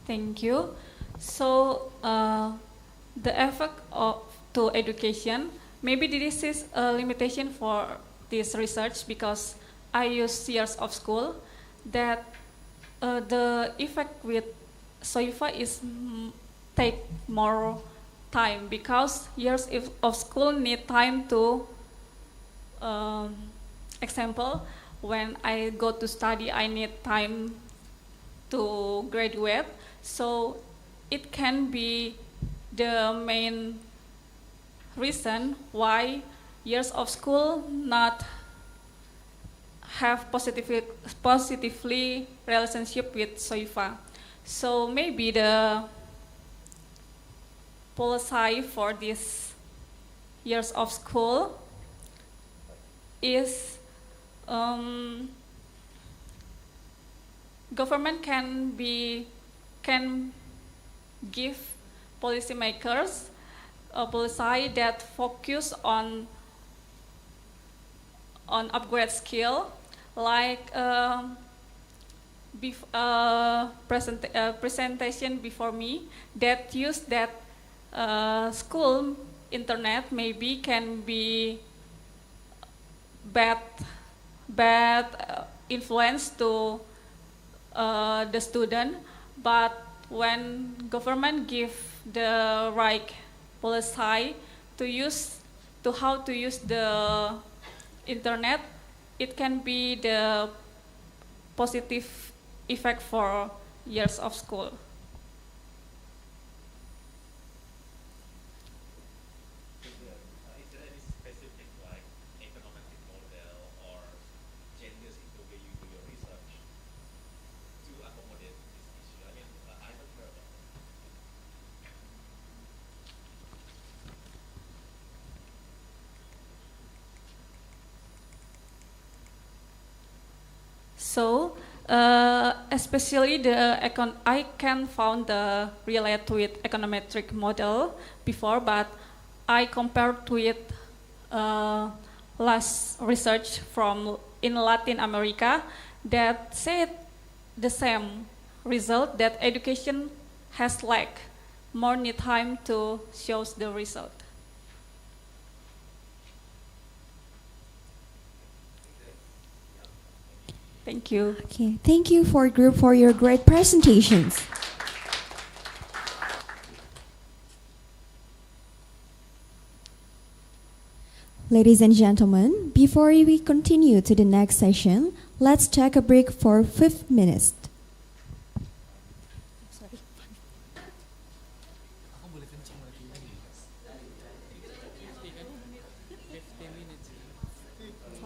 Thank you. So the effect to education, maybe this is a limitation for this research because I use years of school, that the effect with SOIFA is take more time because years of school need time to, example, when I go to study, I need time to graduate. So it can be the main reason why years of school not have positively relationship with SOIFA. So maybe the policy for this years of school is government can give policymakers a policy that focus on upgrade skill, like presentation before me that use that school internet maybe can be bad influence to the student, but when government give the right policy to how to use the internet, it can be the positive effect for years of school. Is there any specific econometric model or changes in the way you do your research to accommodate this issue? I mean, I haven't heard of it. So, especially I can found the relate with econometric model before, but I compared with last research from in Latin America that said the same result, that education has more need time to show the result. Thank you. Okay, thank you group for your great presentations. Ladies and gentlemen, before we continue to the next session, let's take a break for 5 minutes.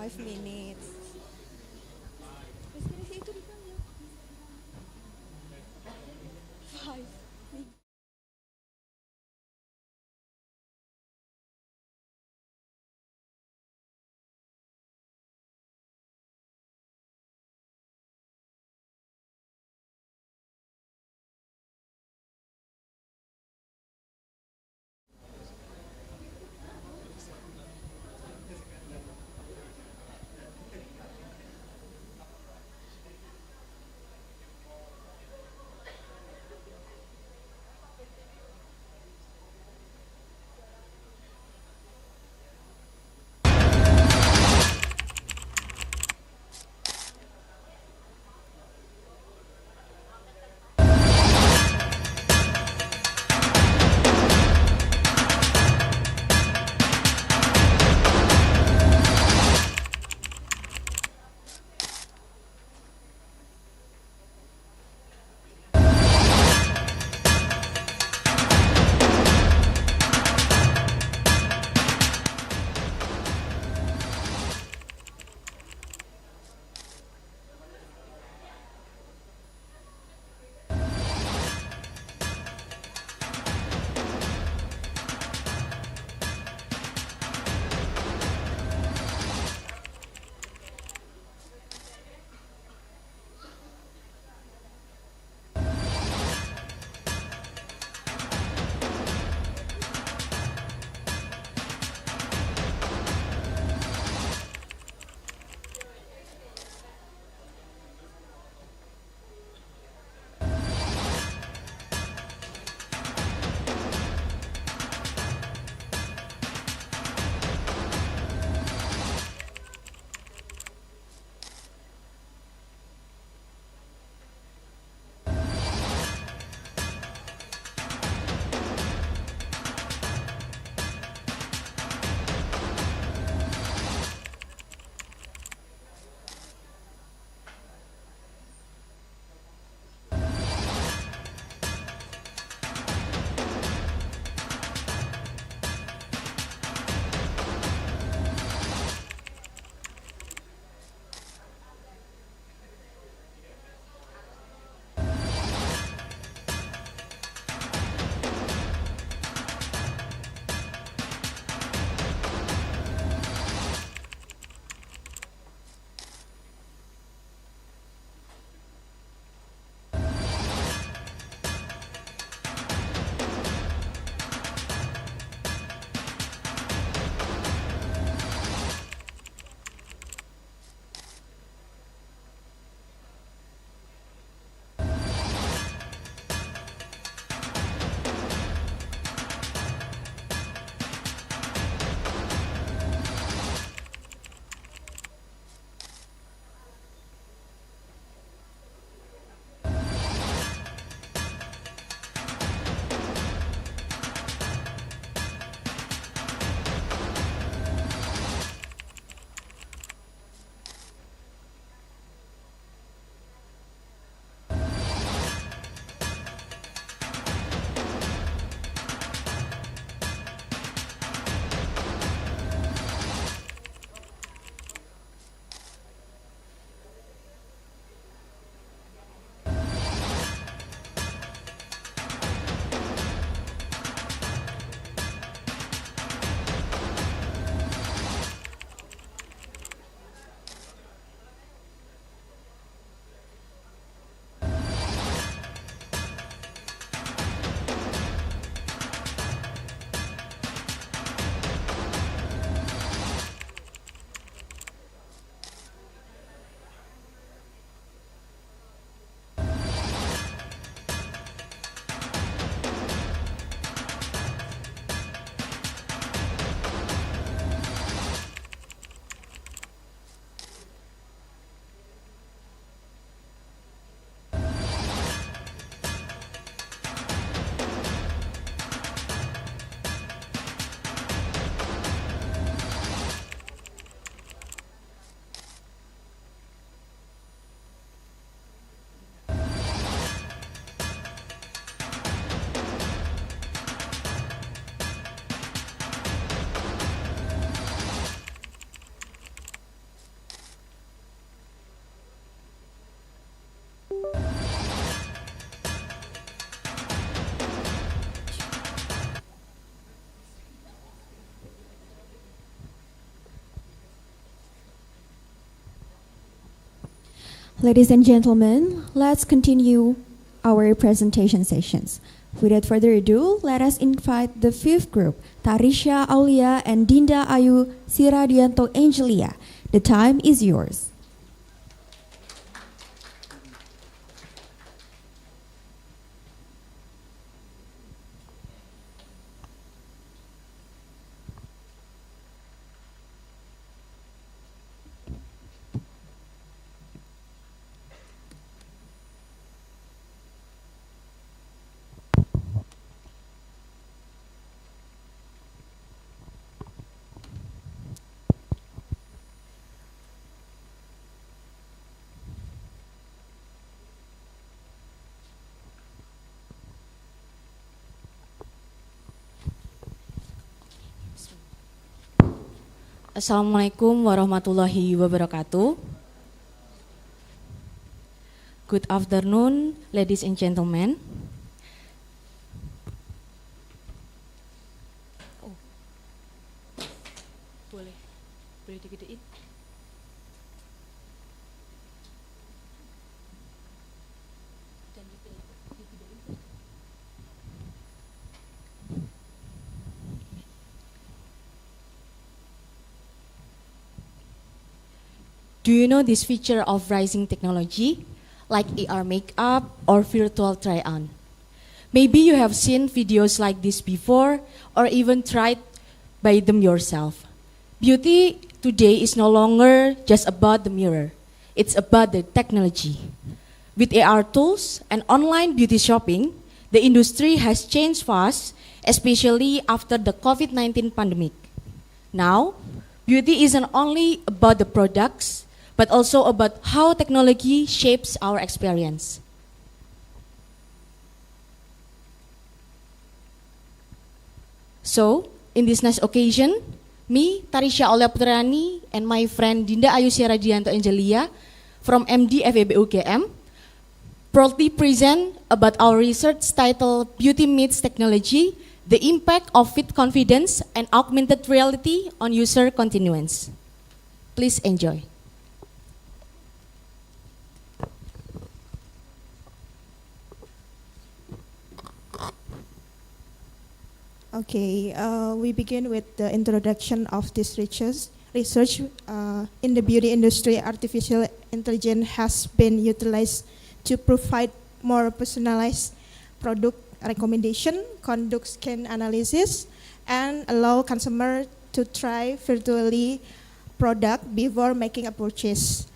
5 minutes. Five. Ladies and gentlemen, let's continue our presentation sessions. Without further ado, let us invite the fifth group, Tarisha Aulia and Dinda Ayu Siradianto Angelia. The time is yours. Assalamualaikum warahmatullahi wabarakatuh. Good afternoon, ladies and gentlemen. Boleh digedein. Do you know this feature of rising technology, like AR makeup or virtual try-on? Maybe you have seen videos like this before or even tried by them yourself. Beauty today is no longer just about the mirror. It's about the technology. With AR tools and online beauty shopping, the industry has changed fast, especially after the COVID-19 pandemic. Now, beauty isn't only about the products, but also about how technology shapes our experience. So, in this nice occasion, me, Tarisha Aulia Putrani, and my friend Dinda Ayu Siradianto Angelia from MD FEB UGM proudly present about our research titled Beauty Meets Technology, the impact of fit confidence and augmented reality on user continuance. Please enjoy. Okay, we begin with the introduction of this research. In the beauty industry, artificial intelligence has been utilized to provide more personalized product recommendation, conduct scan analysis, and allow consumer to try virtually product before making a purchase.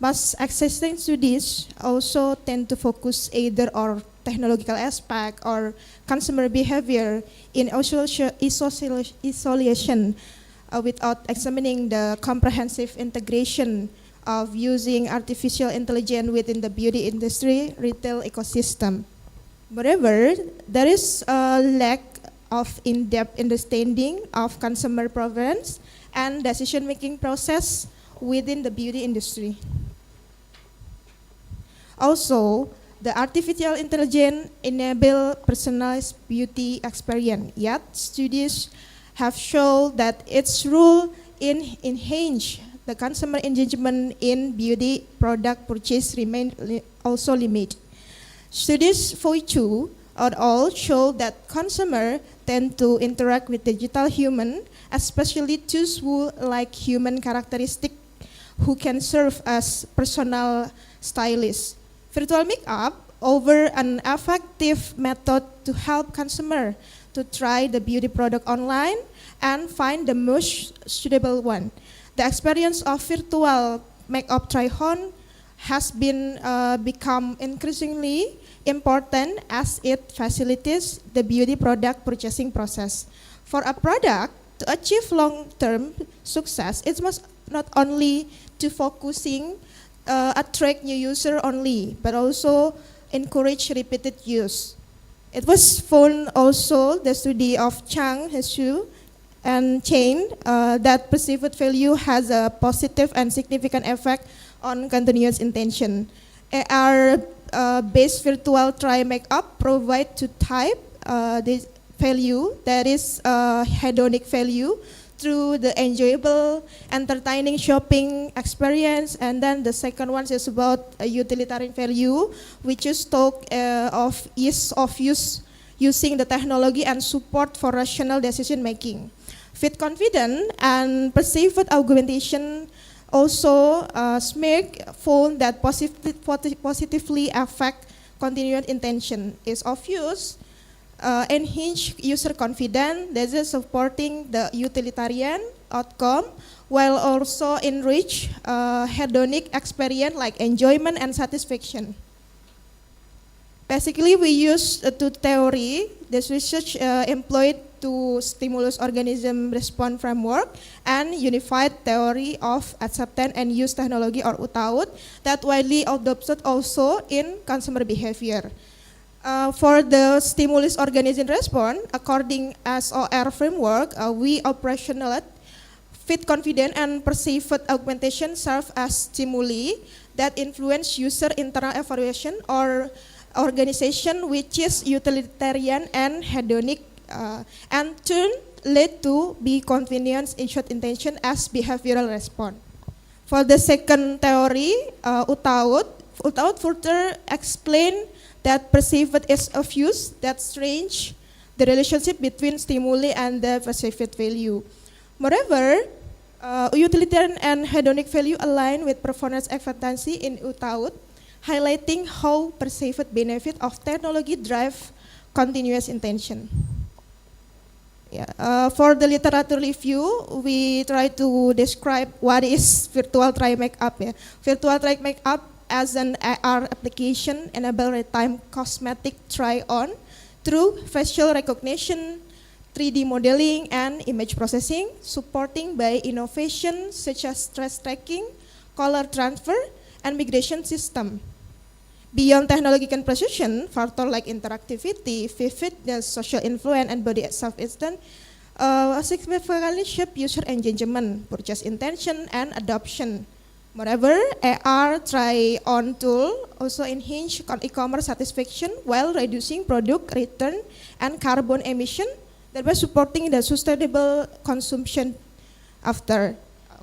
Most existing studies also tend to focus either on technological aspect or consumer behavior in isolation without examining the comprehensive integration of using artificial intelligence within the beauty industry retail ecosystem. Moreover, there is a lack of in-depth understanding of consumer preference and decision-making process within the beauty industry. Also, the artificial intelligence enable personalized beauty experience, yet studies have shown that its role in enhance the consumer engagement in beauty product purchase remain also limited. Studies 42 et al. Show that consumers tend to interact with digital human, especially those who like human characteristics who can serve as personal stylists. Virtual makeup offer an effective method to help consumer to try the beauty product online and find the most suitable one. The experience of virtual makeup try-on has been become increasingly important as it facilitates the beauty product purchasing process. For a product to achieve long-term success, it must not only to focusing attract new user only, but also encourage repeated use. It was found also the study of Chang, Hesu, and Chain that perceived value has a positive and significant effect on continuous intention. AR-based virtual try makeup provide to type this value, that is hedonic value, through the enjoyable, entertaining shopping experience. And then the second one is about a utilitarian value, which is talk of ease of use, using the technology and support for rational decision making. Fit confident and perceived augmentation also SMIC found that positively affect continued intention. Is of use, enhance user confidence, that is supporting the utilitarian outcome, while also enrich hedonic experience like enjoyment and satisfaction. Basically, we use two theory. This research employed to stimulus organism response framework and unified theory of acceptance and use technology or UTAUT that widely adopted also in consumer behavior. For the stimulus organism response, according SOR framework, we operationalize fit confident and perceived augmentation serve as stimuli that influence user internal evaluation or organization which is utilitarian and hedonic and turn lead to be convenience insured intention as behavioral response. For the second theory, UTAUT further explain that perceived is of use that strange the relationship between stimuli and the perceived value. Moreover, utilitarian and hedonic value align with performance expectancy in UTAUT, highlighting how perceived benefit of technology drive continuous intention. Yeah. For the literature review, we try to describe what is virtual try makeup. Yeah. Virtual try makeup as an AR application enable real-time cosmetic try-on through facial recognition, 3D modeling, and image processing, supporting by innovation such as stress tracking, color transfer, and migration system. Beyond technological precision, factors like interactivity, vividness, social influence, and body self-instant significantly shape user engagement, purchase intention, and adoption. Moreover, AR try-on tool also enhance e-commerce satisfaction while reducing product return and carbon emission, thereby supporting the sustainable consumption after.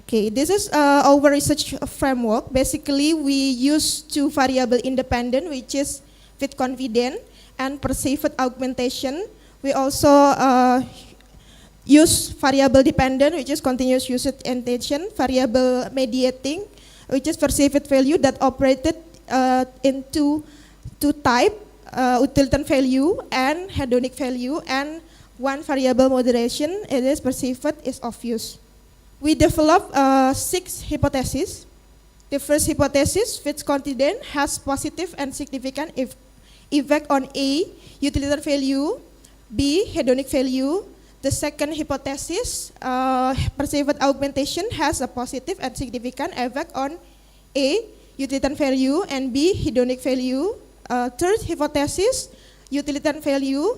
Okay, this is our research framework. Basically, we use two variable independent, which is fit confident and perceived augmentation. We also use variable dependent, which is continuous usage intention, variable mediating, which is perceived value that operated into two type, utilitarian value and hedonic value, and one variable moderation, it is perceived is of use. We developed 6 hypotheses. The first hypothesis, fit confident, has positive and significant effect on A, utilitarian value, B, hedonic value. The second hypothesis, perceived augmentation, has a positive and significant effect on A, utilitarian value, and B, hedonic value. Third hypothesis, utilitarian value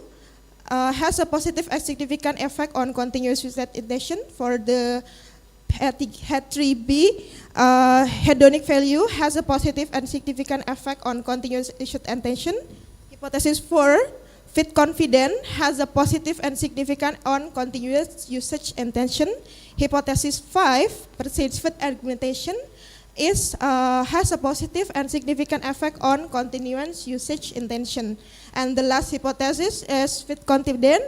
has a positive and significant effect on continuous usage intention. For the head 3B, hedonic value has a positive and significant effect on continuous usage intention. Hypothesis 4, fit confident has a positive and significant on continuous usage intention. Hypothesis 5, perceived augmentation has a positive and significant effect on continuous usage intention. And the last hypothesis is fit confident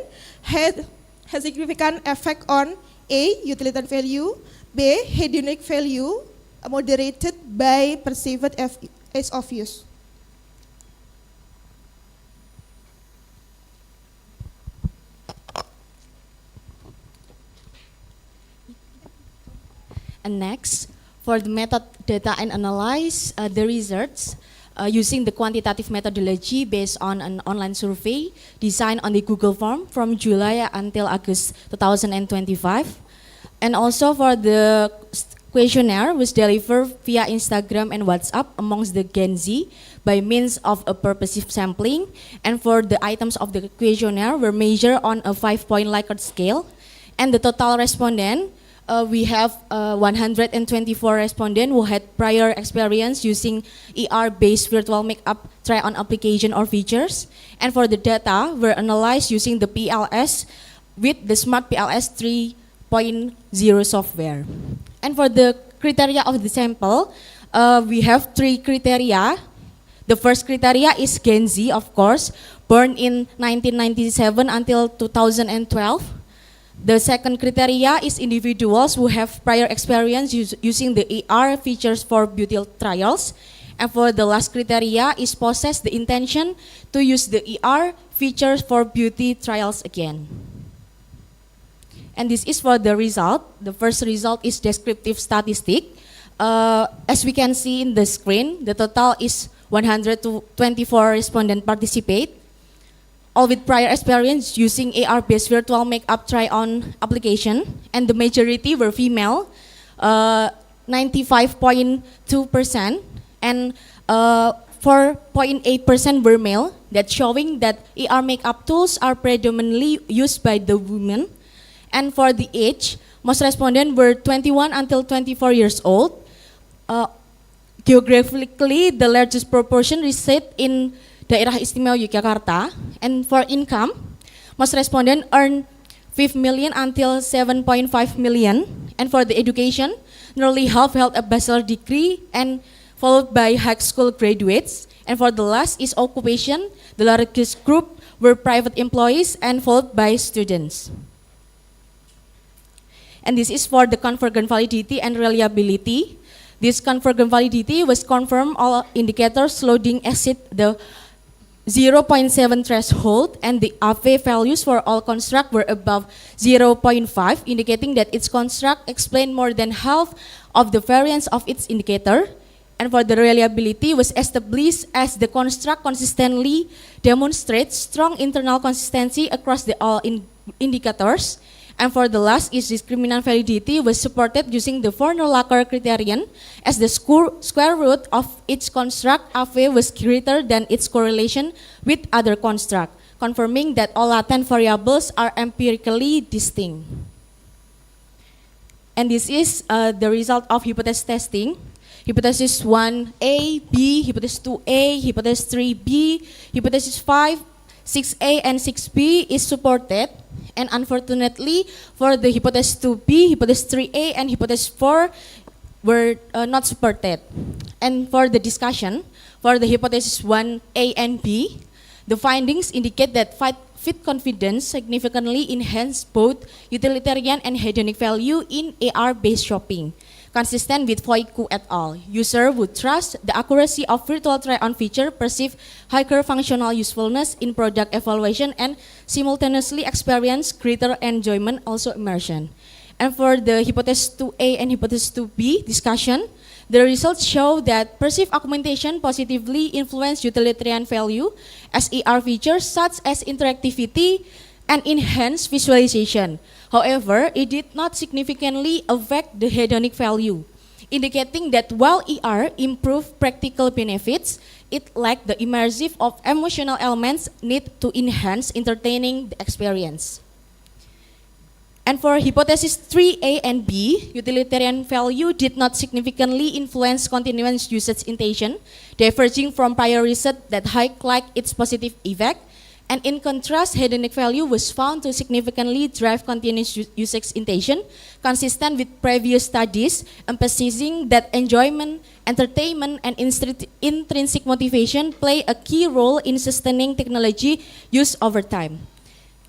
has significant effect on A, utilitarian value, B, hedonic value, moderated by perceived as of use. And next, for the method data and analyze the results using the quantitative methodology based on an online survey designed on the Google form from July until August 2025. And also for the questionnaire was delivered via Instagram and WhatsApp amongst the Gen Z by means of a purposive sampling. And for the items of the questionnaire were measured on a 5-point Likert scale. And the total respondent, we have 124 respondents who had prior experience using ER-based virtual makeup try-on application or features. And for the data, were analyzed using the PLS with the Smart PLS 3.0 5.0 software. And for the criteria of the sample, we have 3 criteria. The first criteria is Gen Z, of course, born in 1997 until 2012. The second criteria is individuals who have prior experience using the AR features for beauty trials. And for the last criteria is possess the intention to use the AR features for beauty trials again. And this is for the result. The first result is descriptive statistic. As we can see in the screen, the total is 124 respondents participate, all with prior experience using AR-based virtual makeup try-on application, and the majority were female, 95.2%, and 4.8% were male, that showing that AR makeup tools are predominantly used by the women. And for the age, most respondents were 21 until 24 years old. Geographically, the largest proportion reside in Daerah Istimewa Yogyakarta. And for income, most respondents earn 5 million until 7.5 million. And for the education, nearly half held a bachelor degree, and followed by high school graduates. And for the last is occupation, the largest group were private employees, and followed by students. And this is for the convergent validity and reliability. This convergent validity was confirmed all indicators loading exceed the 0.7 threshold, and the AV values for all construct were above 0.5, indicating that its construct explained more than half of the variance of its indicator. And for the reliability was established as the construct consistently demonstrates strong internal consistency across the all indicators. And for the last is discriminant validity was supported using the Forner-Lacker criterion, as the square root of each construct AV was greater than its correlation with other construct, confirming that all latent variables are empirically distinct. And this is the result of hypothesis testing. Hypothesis 1A, B, hypothesis 2A, hypothesis 3B, hypothesis 5, 6A, and 6B is supported. And unfortunately, for the hypothesis 2B, hypothesis 3A, and hypothesis 4 were not supported. And for the discussion, for the hypothesis 1A and B, the findings indicate that fit confidence significantly enhance both utilitarian and hedonic value in AR-based shopping, consistent with Foiku et al. User would trust the accuracy of virtual try-on feature, perceive higher functional usefulness in product evaluation, and simultaneously experience greater enjoyment, also immersion. And for the hypothesis 2A and hypothesis 2B discussion, the results show that perceived augmentation positively influence utilitarian value as AR features such as interactivity and enhanced visualization. However, it did not significantly affect the hedonic value, indicating that while AR improved practical benefits, it lacked the immersive of emotional elements needed to enhance entertaining the experience. And for hypothesis 3A and B, utilitarian value did not significantly influence continuous usage intention, diverging from prior research that highlight its positive effect. And in contrast, hedonic value was found to significantly drive continuous usage intention, consistent with previous studies, emphasizing that enjoyment, entertainment, and intrinsic motivation play a key role in sustaining technology use over time.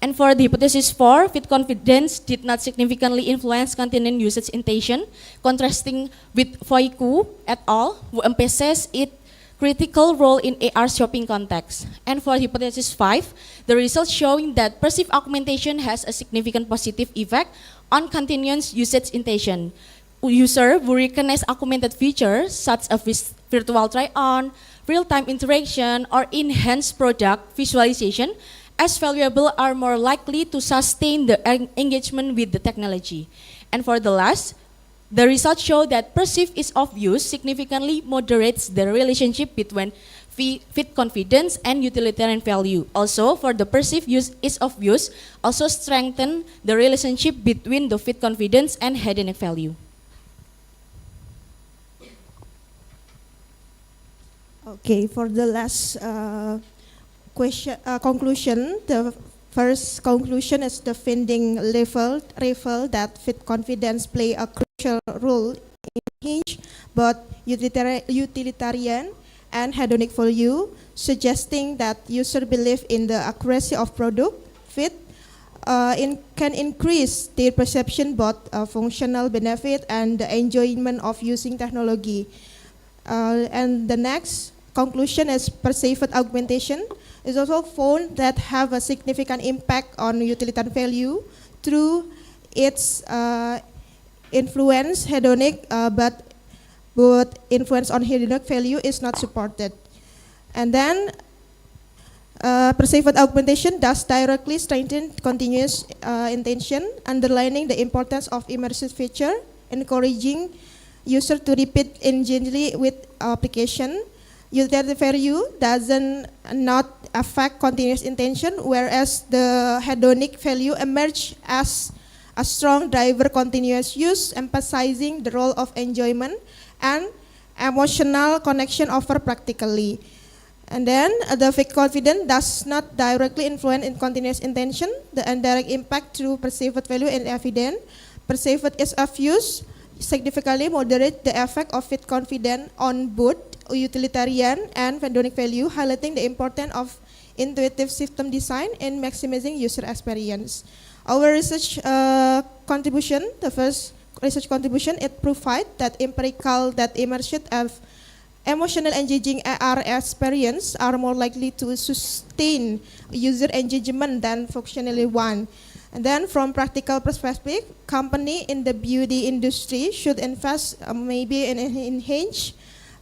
And for the hypothesis 4, fit confidence did not significantly influence continuing usage intention, contrasting with Foiku et al., who emphasized its critical role in AR shopping context. And for hypothesis 5, the results showing that perceived augmentation has a significant positive effect on continuous usage intention. User who recognize augmented features such as virtual try-on, real-time interaction, or enhanced product visualization as valuable are more likely to sustain the engagement with the technology. And for the last, the results show that perceived ease of use significantly moderates the relationship between fit confidence and utilitarian value. Also, for the perceived ease of use, also strengthen the relationship between the fit confidence and hedonic value. Okay, for the last question, conclusion, the First conclusion is the finding level that fit confidence play a crucial role in hinge both utilitarian and hedonic value, suggesting that user belief in the accuracy of product fit can increase their perception both functional benefit and the enjoyment of using technology. And the next conclusion is perceived augmentation is also found that have a significant impact on utilitarian value through its influence hedonic, but influence on hedonic value is not supported. And then perceived augmentation does directly strengthen continuous intention, underlining the importance of immersive feature, encouraging user to repeat engagingly with application. Utilitarian value doesn't not affect continuous intention, whereas the hedonic value emerge as a strong driver continuous use, emphasizing the role of enjoyment and emotional connection over practically. And then the fixed confidence does not directly influence in continuous intention. The indirect impact through perceived value and evident. Perceived is of use significantly moderate the effect of fixed confidence on both utilitarian and hedonic value, highlighting the importance of intuitive system design in maximizing user experience. Our research contribution, the first research contribution, it provides that empirical that immersive emotional engaging AR experience are more likely to sustain user engagement than functionally one. And then from practical perspective, company in the beauty industry should invest maybe in enhance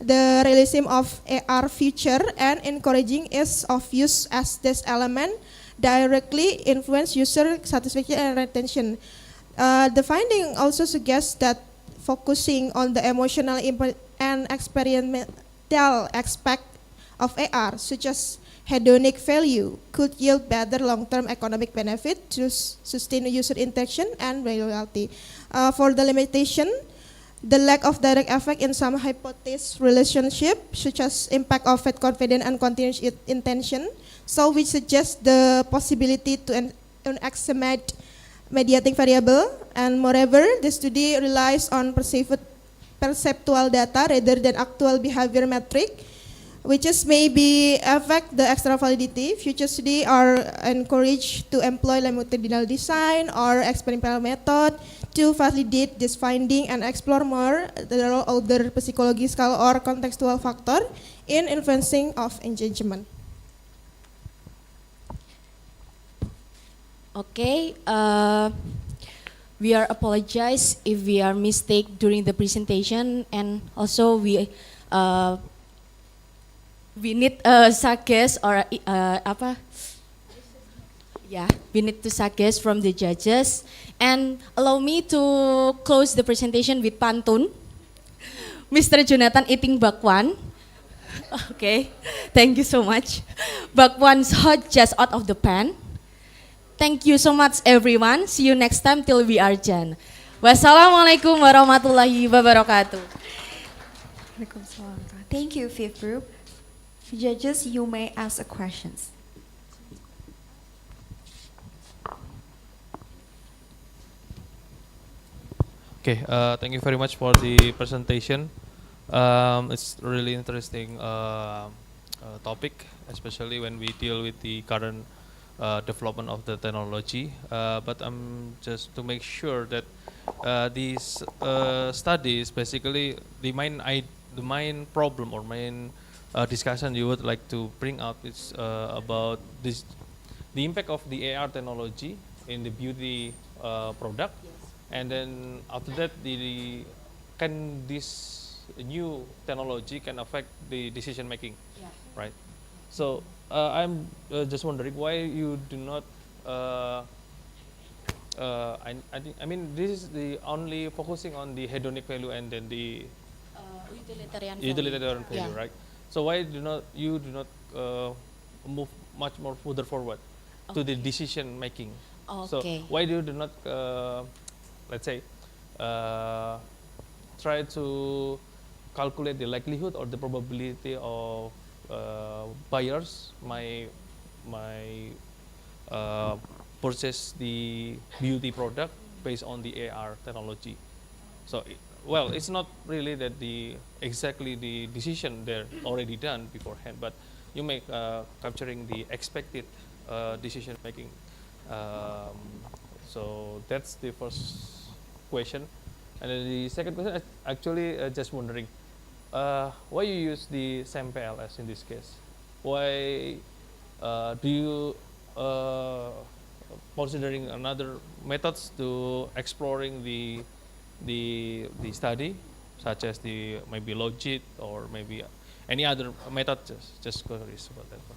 the realism of AR feature and encouraging ease of use as this element directly influence user satisfaction and retention. The finding also suggests that focusing on the emotional and experimental aspect of AR, such as hedonic value, could yield better long-term economic benefit to sustain user interaction and loyalty. For the limitation, the lack of direct effect in some hypothesis relationship, such as impact of fat confidence and continuous intention, so we suggest the possibility to estimate mediating variable, and moreover, the study relies on perceptual data rather than actual behavior metric, which is maybe affect the external validity. Future study are encouraged to employ longitudinal design or experimental method to validate this finding and explore more the role of the psychological or contextual factor in influencing of engagement. Okay, we are apologize if we are mistake during the presentation, and also we need suggest or we need to suggest from the judges, and allow me to close the presentation with pantun. Mr. Jonathan eating bakwan. Okay, thank you so much. Bakwan's hot just out of the pan. Thank you so much everyone. See you next time till we are done. Wassalamualaikum warahmatullahi wabarakatuh. Thank you, fifth group. Judges, you may ask questions. Okay, thank you very much for the presentation. It's really interesting topic, especially when we deal with the current development of the technology. But I'm just to make sure that these studies, basically the main problem or main discussion you would like to bring up is about this, the impact of the AR technology in the beauty product. Yes. And then after that, can this new technology can affect the decision making, yeah, right? So I'm just wondering why you do not. I mean, this is the only focusing on the hedonic value and then the utilitarian value, yeah, right? So why you do not move much more further forward, okay, to the decision making? Okay. So why do you do not, let's say, try to calculate the likelihood or the probability of buyers purchase the beauty product based on the AR technology. So, well, it's not really that exactly the decision they're already done beforehand, but you make capturing the expected decision making. So that's the first question. And then the second question, actually, just wondering, why you use the SAM-PLS in this case? Why do you considering another methods to exploring the study, such as the maybe logit or maybe any other method? Just curious about that one.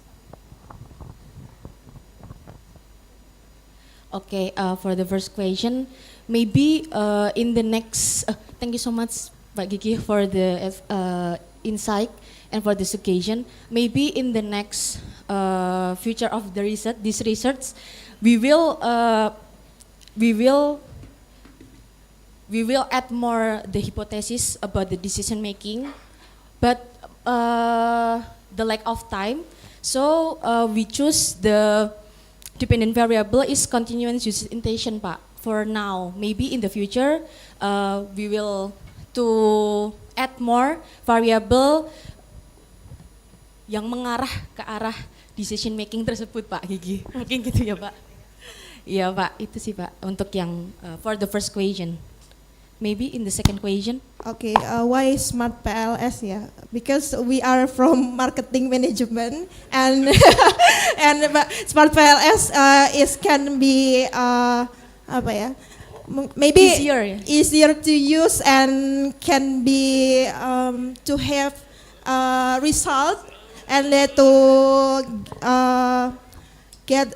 Okay, for the first question, maybe in the next, thank you so much, Pak Gigi, for the insight and for this occasion. Maybe in the next future of the research, this research, we will add more the hypothesis about the decision making, but the lack of time. So we choose the dependent variable is continuous use intention, Pak. For now, maybe in the future, we will to add more variable yang mengarah ke arah decision making tersebut, Pak Gigi. Mungkin gitu ya, Pak. Iya, Pak. Itu sih, Pak. Untuk yang for the first question. Maybe in the second question. Okay, why smart PLS? Yeah, because we are from marketing management, and and smart PLS can be apa ya? Maybe easier to use and can be to have result and to get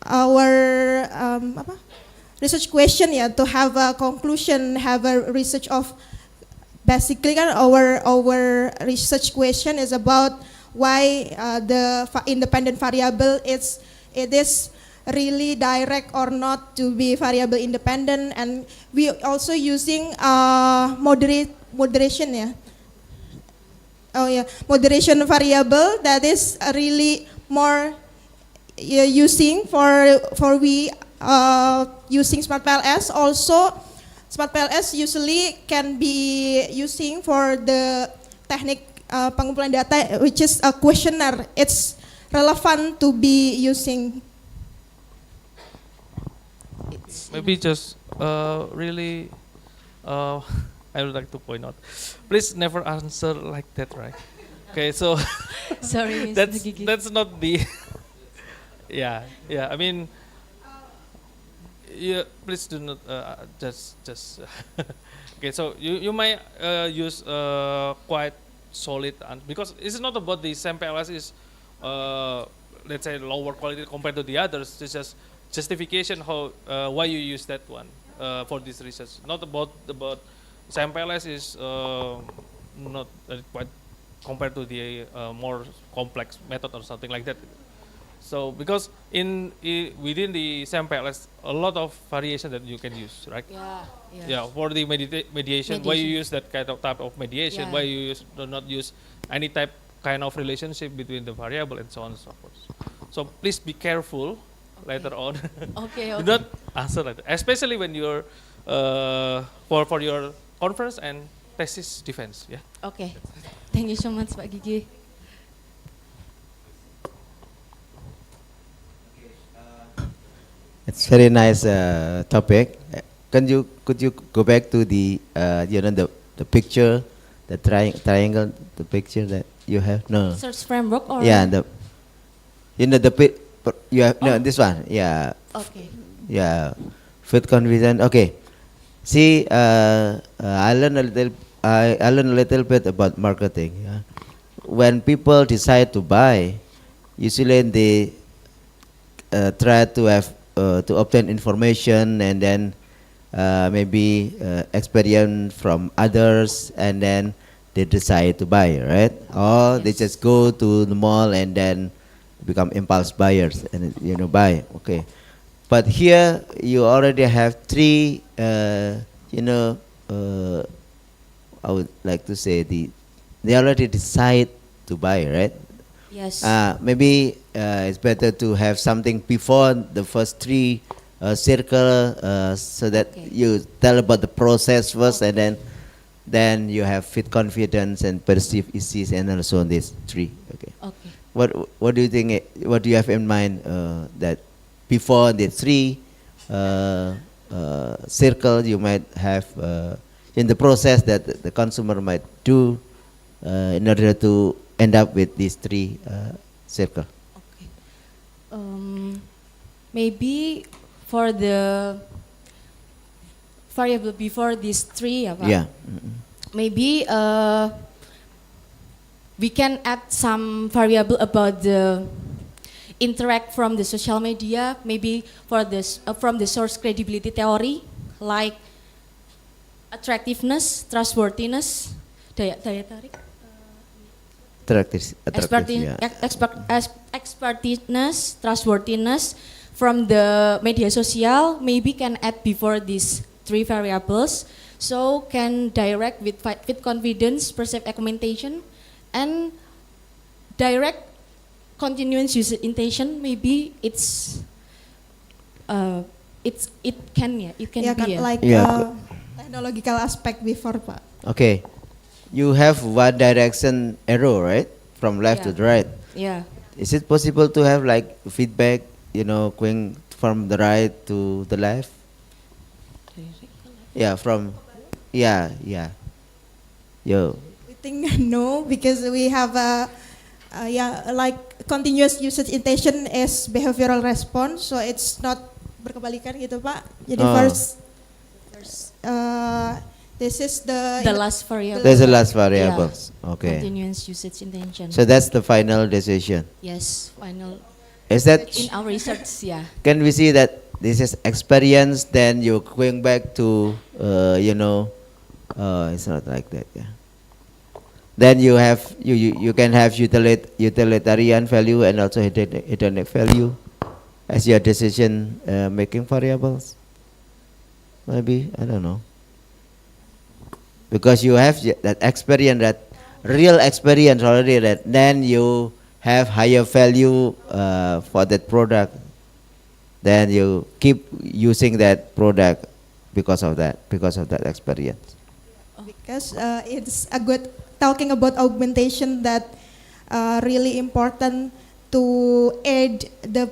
our research question, yeah, to have a conclusion, have a research of basically kan our research question is about why the independent variable it is really direct or not to be variable independent, and we also using moderation, yeah. Oh yeah, moderation variable that is really more using for we using smart PLS. Also, smart PLS usually can be using for the technique pengumpulan data, which is a questionnaire. It's relevant to be using. Maybe just really, I would like to point out, please never answer like that, right? Okay, so sorry, that's not the yeah. I mean, yeah, please do not just okay. So you might use quite solid because it's not about the SAM-PLS is let's say lower quality compared to the others. It's just justification how why you use that one for this research. Not about SAM-PLS is not quite compared to the more complex method or something like that. So because within the SAM-PLS, a lot of variation that you can use, right? Yeah. For the mediation, why you use that kind of type of mediation? Why you do not use any kind of relationship between the variable and so on and so forth. So please be careful later on. Okay. Do not answer like that, especially when you're for your conference and thesis defense. Yeah. Okay. Thank you so much, Pak Gigi. It's very nice topic. Could you go back to the the picture, the triangle, the picture that you have? No. Search framework or? Yeah, you have no this one. Yeah. Okay. Yeah, fit confident. Okay. See, I learned a little bit about marketing. Yeah? When people decide to buy, usually they try to have to obtain information and then maybe experience from others, and then they decide to buy, right? Or they just go to the mall and then become impulse buyers and buy. Okay, but here you already have three. I would like to say they already decide to buy, right? Yes. Maybe it's better to have something before the first three circle, so that Okay. you tell about the process first, and then you have fit confidence and perceive issues, and also on these three. Okay. Okay. What do you think? What do you have in mind that before the three circle you might have in the process that the consumer might do in order to end up with these three circle? Okay. Maybe for the variable before these three, ya, Pak? Yeah. Maybe we can add some variable about the interact from the social media, maybe for this from the source credibility theory, like attractiveness, trustworthiness, daya tarik, expertise, trustworthiness from the media social, maybe can add before these three variables, so can direct with confidence, perceive argumentation, and direct continuous user intention. Maybe it can Yeah, be like Yeah. technological aspect before, Pak. Okay. You have one direction arrow, right? From left to Yeah. the right. yeah. Is it possible to have like feedback, going from the right to the left? Yeah, yeah. Yo. We think no, because we have like continuous usage intention as behavioral response, so it's not berkebalikan gitu, Pak. Jadi Oh. first this is The last variable. There's the last variable. Okay. Continuous usage intention. So that's the final decision. Yes, final Is that, in our research, yeah. can we see that this is experience, then you're going back to, it's not like that, yeah. Then you have, you can have utilitarian value and also hedonic value as your decision making variables. Maybe, I don't know. Because you have that experience, that real experience already, that then you have higher value for that product, then you keep using that product because of that experience. because it's a good talking about augmentation that really important to add the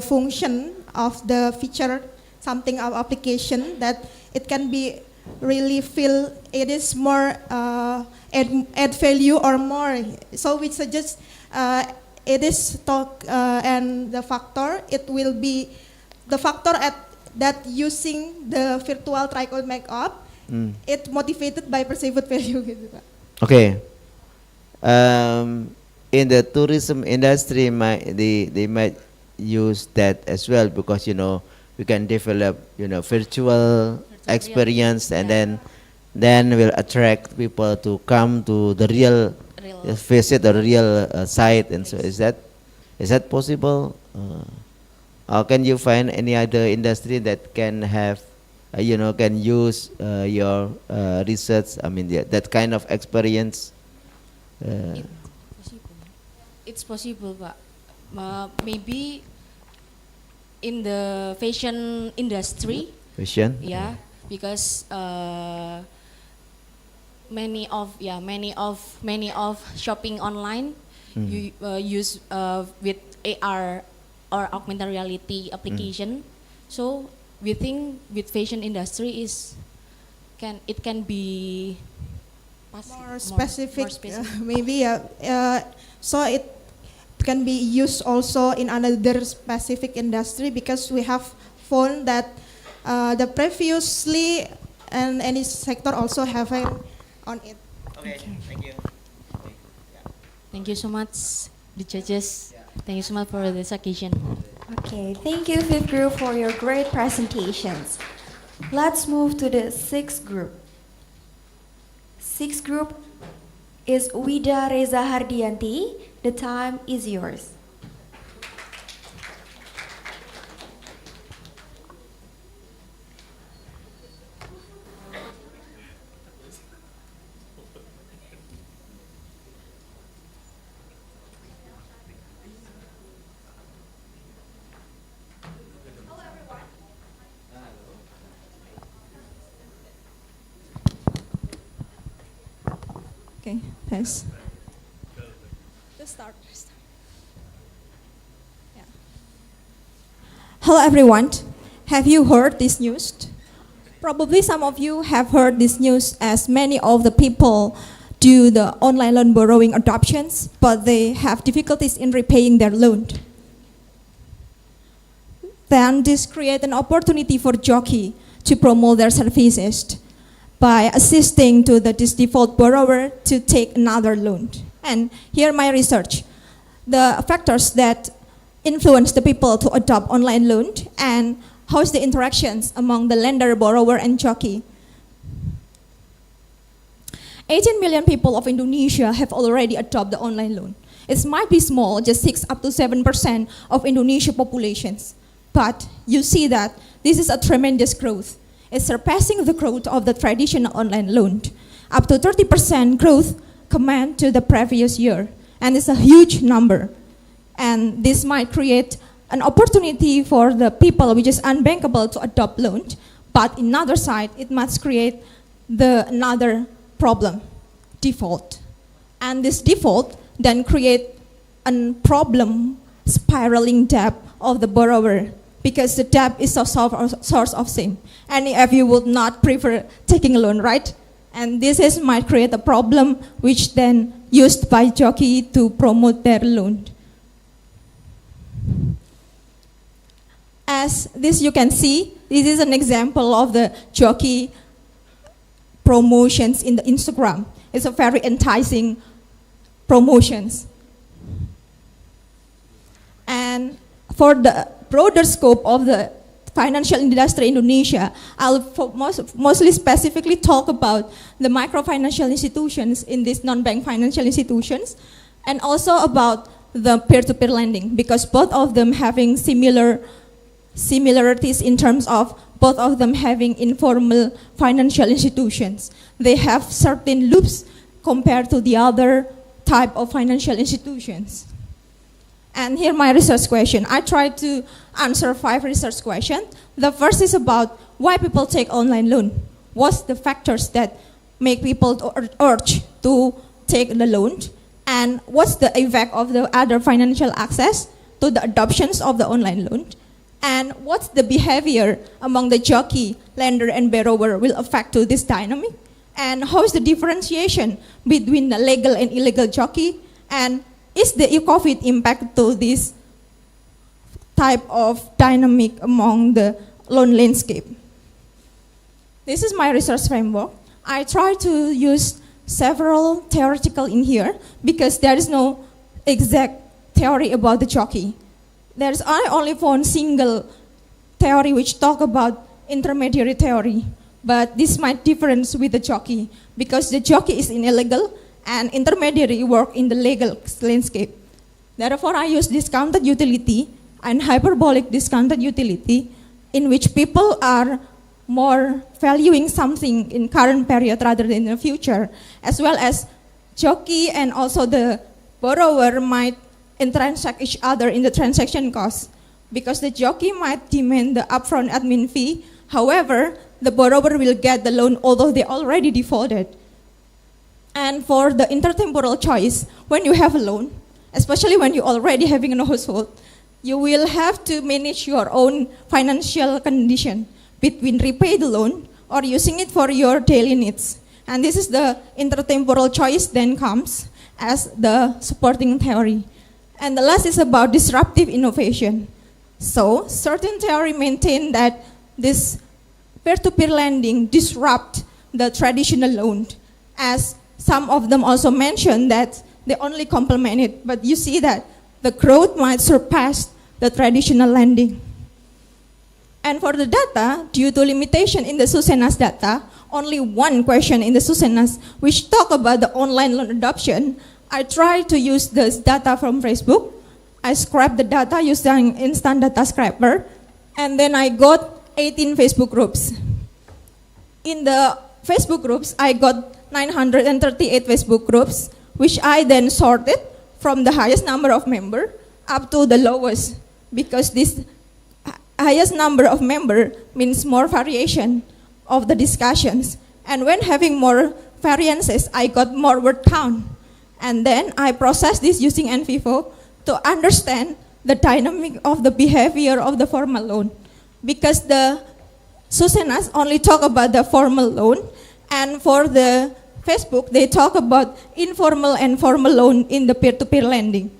function of the feature, something of application, that it can be really feel it is more add value or more. So we suggest it is talk and the factor, it will be the factor at that using the virtual trial makeup, it motivated by perceived value gitu, Pak. Okay. In the tourism industry, they might use that as well, because we can develop virtual experience, and then will attract people to come to the real visit the real site, and so is that possible? Or can you find any other industry that can have can use your research? I mean, that kind of experience. It's possible, Pak. Maybe in the fashion industry. Fashion? Yeah, because many of shopping online you use with AR or augmented reality application. So we think with fashion industry can be More specific, more specific. maybe so it can be used also in another specific industry, because we have found that the previously and any sector also have it on it. Okay, thank you. Thank you so much, the judges. Thank you so much for this occasion. Okay, thank you, fifth group, for your great presentations. Let's move to the sixth group. Sixth group is Wida Reza Hardianti. The time is yours. Okay, thanks. Let's start. Yeah. Hello everyone. Have you heard this news? Probably some of you have heard this news, as many of the people do the online loan borrowing adoptions, but they have difficulties in repaying their loan. Then this creates an opportunity for jockey to promote their services by assisting to this default borrower to take another loan. And here my research, the factors that influence the people to adopt online loan and how's the interactions among the lender, borrower, and jockey. 18 million people of Indonesia have already adopted the online loan. It might be small, just 6 up to 7% of Indonesia populations. But you see that this is a tremendous growth. It's surpassing the growth of the traditional online loan. Up to 30% growth compared to the previous year. And it's a huge number. And this might create an opportunity for the people which is unbankable to adopt loans. But in another side, it must create another problem, default. And this default then create a problem spiraling debt of the borrower, because the debt is a source of sin. And if you would not prefer taking a loan, right? And this might create a problem which then used by jockey to promote their loan. As this you can see, this is an example of the jockey promotions in the Instagram. It's a very enticing promotions. And for the broader scope of the financial industry in Indonesia, I'll mostly specifically talk about the microfinancial institutions in these non-bank financial institutions, and also about the peer-to-peer lending, because both of them having similarities in terms of both of them having informal financial institutions. They have certain loops compared to the other type of financial institutions. And here my research question. I tried to answer 5 research questions. The first is about why people take online loan. What's the factors that make people urge to take the loan? And what's the effect of the other financial access to the adoptions of the online loan? And what's the behavior among the jockey, lender, and borrower will affect to this dynamic? And how is the differentiation between the legal and illegal jockey? And is the COVID impact to this type of dynamic among the loan landscape? This is my research framework. I try to use several theoretical in here because there is no exact theory about the jockey. I only found single theory which talk about intermediary theory, but this might difference with the jockey because the jockey is illegal and intermediary work in the legal landscape. Therefore, I use discounted utility and hyperbolic discounted utility, in which people are more valuing something in current period rather than in the future, as well as jockey and also the borrower might intransact each other in the transaction costs, because the jockey might demand the upfront admin fee. However, the borrower will get the loan although they already defaulted. And for the intertemporal choice, when you have a loan, especially when you're already having a household, you will have to manage your own financial condition between repay the loan or using it for your daily needs. And this is the intertemporal choice then comes as the supporting theory. And the last is about disruptive innovation. So certain theory maintain that this peer-to-peer lending disrupt the traditional loan, as some of them also mention that they only complement it, but you see that the growth might surpass the traditional lending. And for the data, due to limitation in the Susenas data, only one question in the Susenas which talk about the online loan adoption, I tried to use this data from Facebook. I scraped the data using instant data scraper, and then I got 18 Facebook groups. In the Facebook groups, I got 938 Facebook groups, which I then sorted from the highest number of members up to the lowest, because this highest number of members means more variation of the discussions. And when having more experiences, I got more word count. And then I processed this using NVivo to understand the dynamic of the behavior of the formal loan. Because the Susenas only talk about the formal loan, and for the Facebook, they talk about informal and formal loan in the peer-to-peer lending.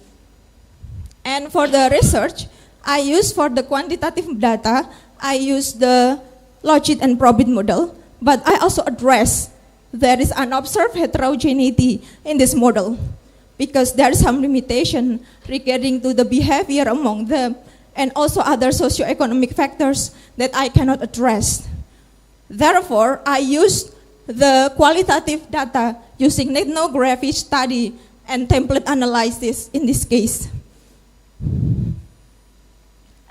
And for the research, I use for the quantitative data, I use the logit and probit model, but I also address there is unobserved heterogeneity in this model because there is some limitation regarding to the behavior among them and also other socioeconomic factors that I cannot address. Therefore, I use the qualitative data using ethnography study and template analysis in this case.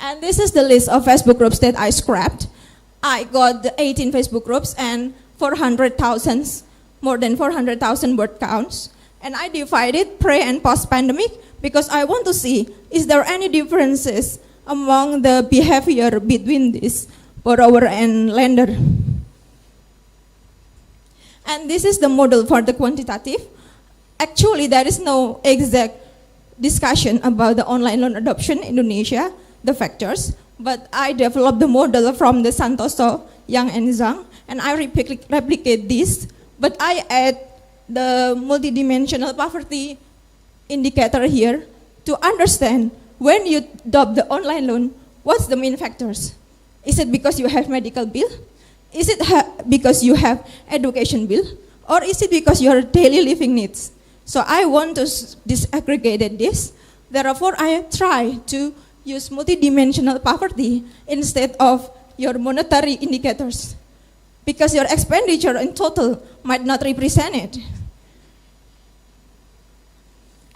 And this is the list of Facebook groups that I scrapped. I got the 18 Facebook groups and 400,000, more than 400,000 word counts. And I divided pre and post-pandemic because I want to see, is there any differences among the behavior between this borrower and lender? And this is the model for the quantitative. Actually, there is no exact discussion about the online loan adoption in Indonesia, the factors, but I developed the model from the Santoso, Yang, and Zhang, and I replicate this, but I add the multidimensional poverty indicator here to understand when you adopt the online loan, what's the main factors? Is it because you have medical bill? Is it because you have education bill? Or is it because your daily living needs? So I want to disaggregate this. Therefore, I try to use multidimensional poverty instead of your monetary indicators, because your expenditure in total might not represent it.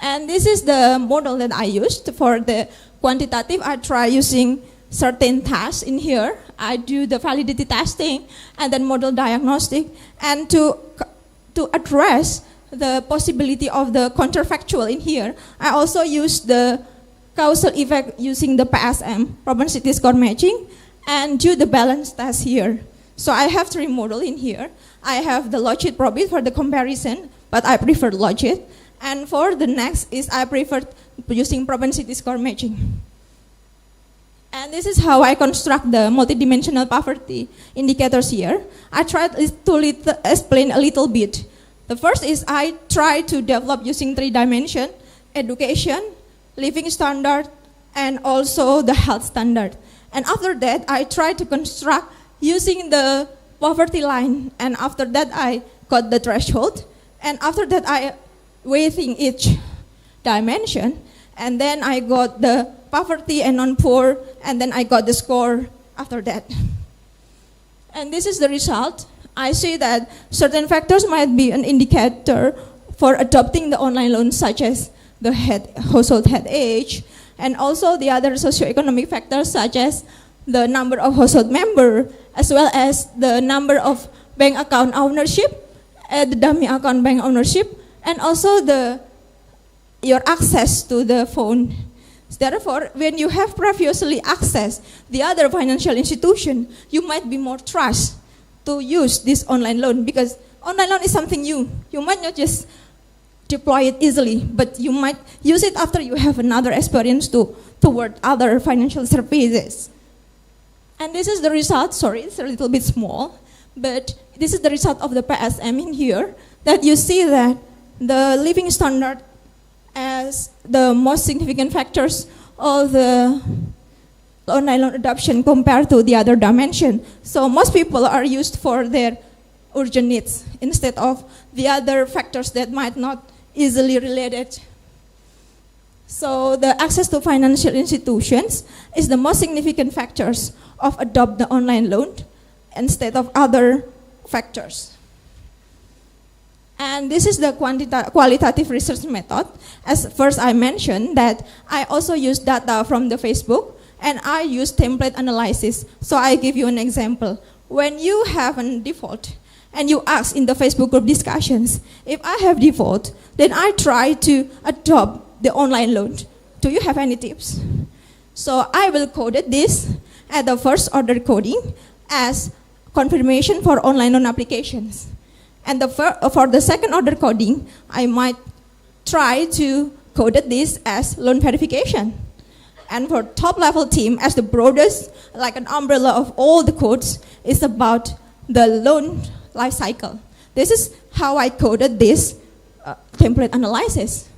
And this is the model that I used for the quantitative. I try using certain tasks in here. I do the validity testing and then model diagnostic, and to address the possibility of the counterfactual in here, I also use the causal effect using the PSM, propensity score matching, and do the balance test here. So I have 3 models in here. I have the logit probit for the comparison, but I prefer logit. And for the next is I prefer using propensity score matching. And this is how I construct the multidimensional poverty indicators here. I tried to explain a little bit. The first is I try to develop using 3 dimensions: education, living standard, and also the health standard. And after that, I try to construct using the poverty line. And after that, I got the threshold. And after that, I weighting each dimension. And then I got the poverty and non-poor. And then I got the score after that. And this is the result. I see that certain factors might be an indicator for adopting the online loan, such as the household head age, and also the other socioeconomic factors such as the number of household members, as well as the number of bank account ownership, the dummy account bank ownership, and also your access to the phone. Therefore, when you have previously accessed the other financial institution, you might be more trust to use this online loan, because online loan is something new. You might not just deploy it easily, but you might use it after you have another experience toward other financial services. And this is the result. Sorry, it's a little bit small, but this is the result of the PSM in here, that you see that the living standard as the most significant factors of the online loan adoption compared to the other dimension. So most people are used for their urgent needs instead of the other factors that might not easily related. So the access to financial institutions is the most significant factors of adopt the online loan instead of other factors. And this is the qualitative research method. As first I mentioned that I also use data from the Facebook, and I use template analysis. So I give you an example. When you have a default and you ask in the Facebook group discussions, if I have default, then I try to adopt the online loan. Do you have any tips? So I will code this at the first order coding as confirmation for online loan applications. And for the second order coding, I might try to code this as loan verification. And for top level team, as the broadest, like an umbrella of all the codes, is about the loan life cycle. This is how I coded this template analysis.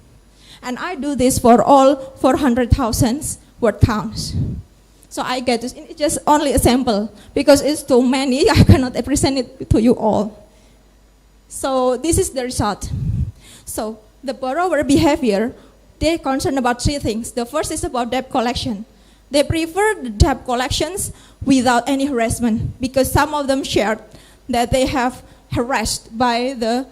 And I do this for all 400,000 word counts. So I get this, it's just only a sample, because it's too many, I cannot present it to you all. So this is the result. So the borrower behavior, they're concerned about three things. The first is about debt collection. They prefer the debt collections without any harassment, because some of them shared that they have harassed by the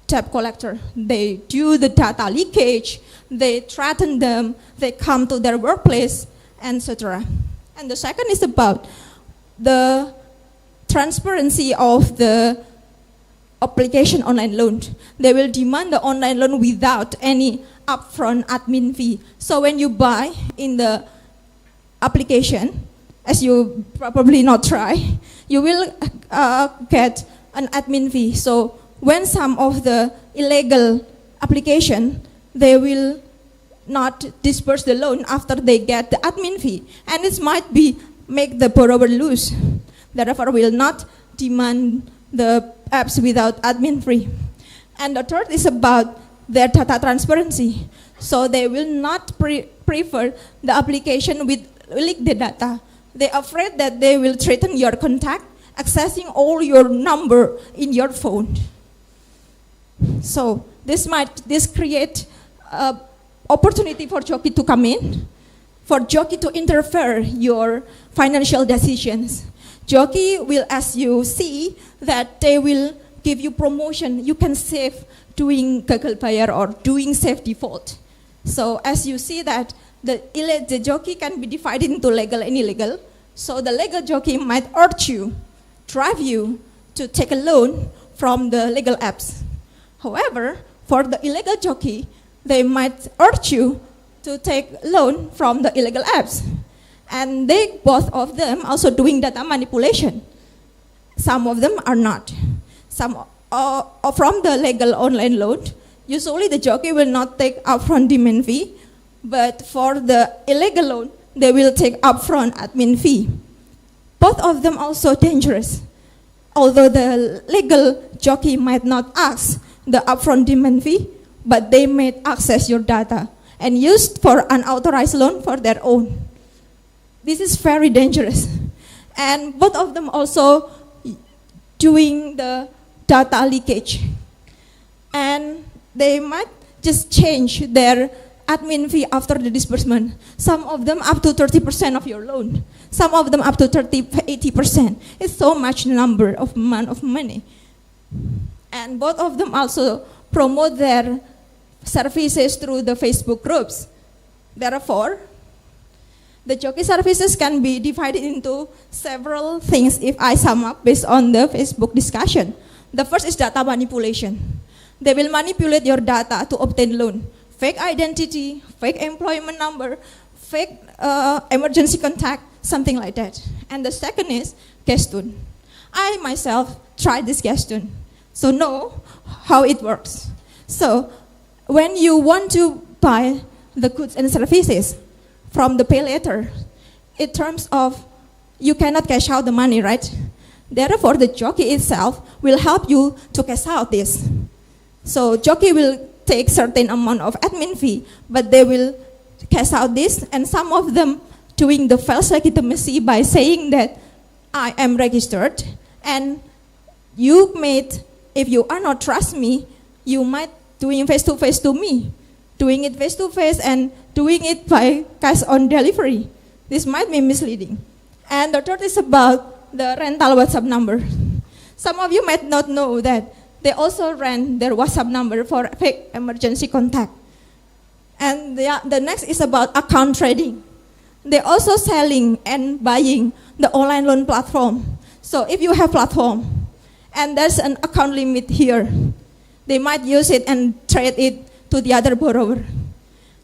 debt collector. They do the data leakage, they threaten them, they come to their workplace, etc. And the second is about the transparency of the application online loan. They will demand the online loan without any upfront admin fee. So when you buy in the application, as you probably not try, you will get an admin fee. So when some of the illegal application, they will not disperse the loan after they get the admin fee. And it might be make the borrower lose. Therefore, will not demand the apps without admin fee. And the third is about their data transparency. So they will not prefer the application with leak the data. They're afraid that they will threaten your contact, accessing all your number in your phone. So this create opportunity for jockey to come in, for jockey to interfere your financial decisions. Jockey will, as you see, that they will give you promotion. You can save doing gagal bayar or doing safe default. So as you see that the jockey can be divided into legal and illegal. So the legal jockey might urge you, drive you to take a loan from the legal apps. However, for the illegal jockey, they might urge you to take loan from the illegal apps. And they, both of them, also doing data manipulation. Some of them are not. Some from the legal online loan, usually the jockey will not take upfront demand fee, but for the illegal loan, they will take upfront admin fee. Both of them also dangerous. Although the legal jockey might not ask the upfront demand fee, but they may access your data and used for unauthorized loan for their own. This is very dangerous. And both of them also doing the data leakage. And they might just change their admin fee after the disbursement. Some of them up to 30% of your loan. Some of them up to 80%. It's so much number of amount of money. And both of them also promote their services through the Facebook groups. Therefore, the jockey services can be divided into several things if I sum up based on the Facebook discussion. The first is data manipulation. They will manipulate your data to obtain loan. Fake identity, fake employment number, fake emergency contact, something like that. And the second is IGETCODE. I myself tried this IGETCODE, so know how it works. So when you want to buy the goods and services from the pay later, in terms of you cannot cash out the money, right? Therefore, the jockey itself will help you to cash out this. So jockey will take certain amount of admin fee, but they will cash out this, and some of them doing the false legitimacy by saying that I am registered, and you made, if you are not trust me, you might doing face-to-face to me, doing it face-to-face and doing it by cash on delivery. This might be misleading. And the third is about the rental WhatsApp number. Some of you might not know that they also rent their WhatsApp number for fake emergency contact. And the next is about account trading. They're also selling and buying the online loan platform. So if you have platform and there's an account limit here, they might use it and trade it to the other borrower.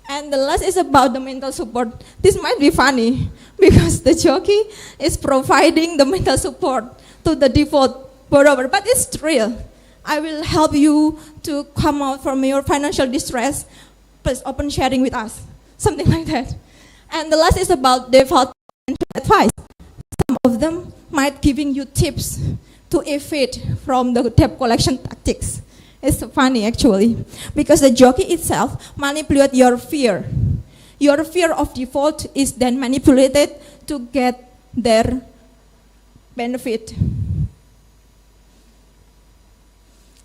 And the last is about the mental support. This might be funny because the jockey is providing the mental support to the default borrower, but it's real. I will help you to come out from your financial distress. Please open sharing with us. Something like that. And the last is about default advice. Some of them might giving you tips to evade from the debt collection tactics. It's funny actually, because the jockey itself manipulates your fear. Your fear of default is then manipulated to get their benefit.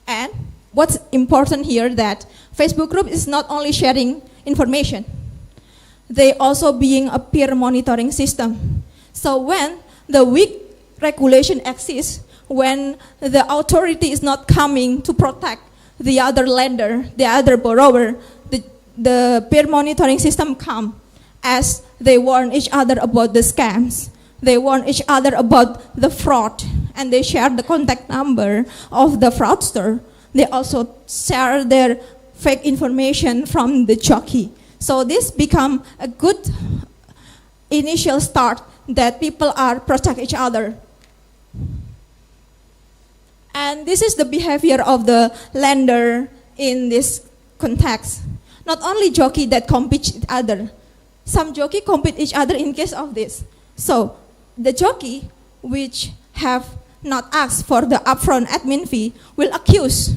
And what's important here that Facebook group is not only sharing information, they also being a peer monitoring system. So when the weak regulation exists, when the authority is not coming to protect the other lender, the other borrower, the peer monitoring system come as they warn each other about the scams. They warn each other about the fraud, and they share the contact number of the fraudster. They also share their fake information from the jockey. So this become a good initial start that people are protect each other. And this is the behavior of the lender in this context. Not only jockey that compete each other. Some jockey compete each other in case of this. So the jockey which have not asked for the upfront admin fee will accuse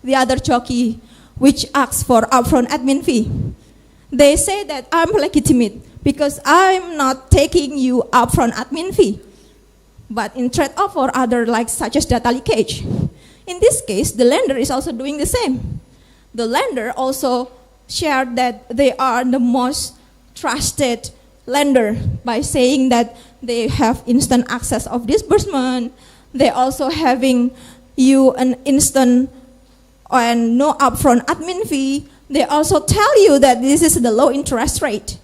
the other jockey which asks for upfront admin fee. They say that I'm legitimate because I'm not taking you upfront admin fee, but in trade-off for other like such as data leakage. In this case, the lender is also doing the same. The lender also shared that they are the most trusted lender by saying that they have instant access of disbursement. They also having you an instant and no upfront admin fee. They also tell you that this is the low interest rate,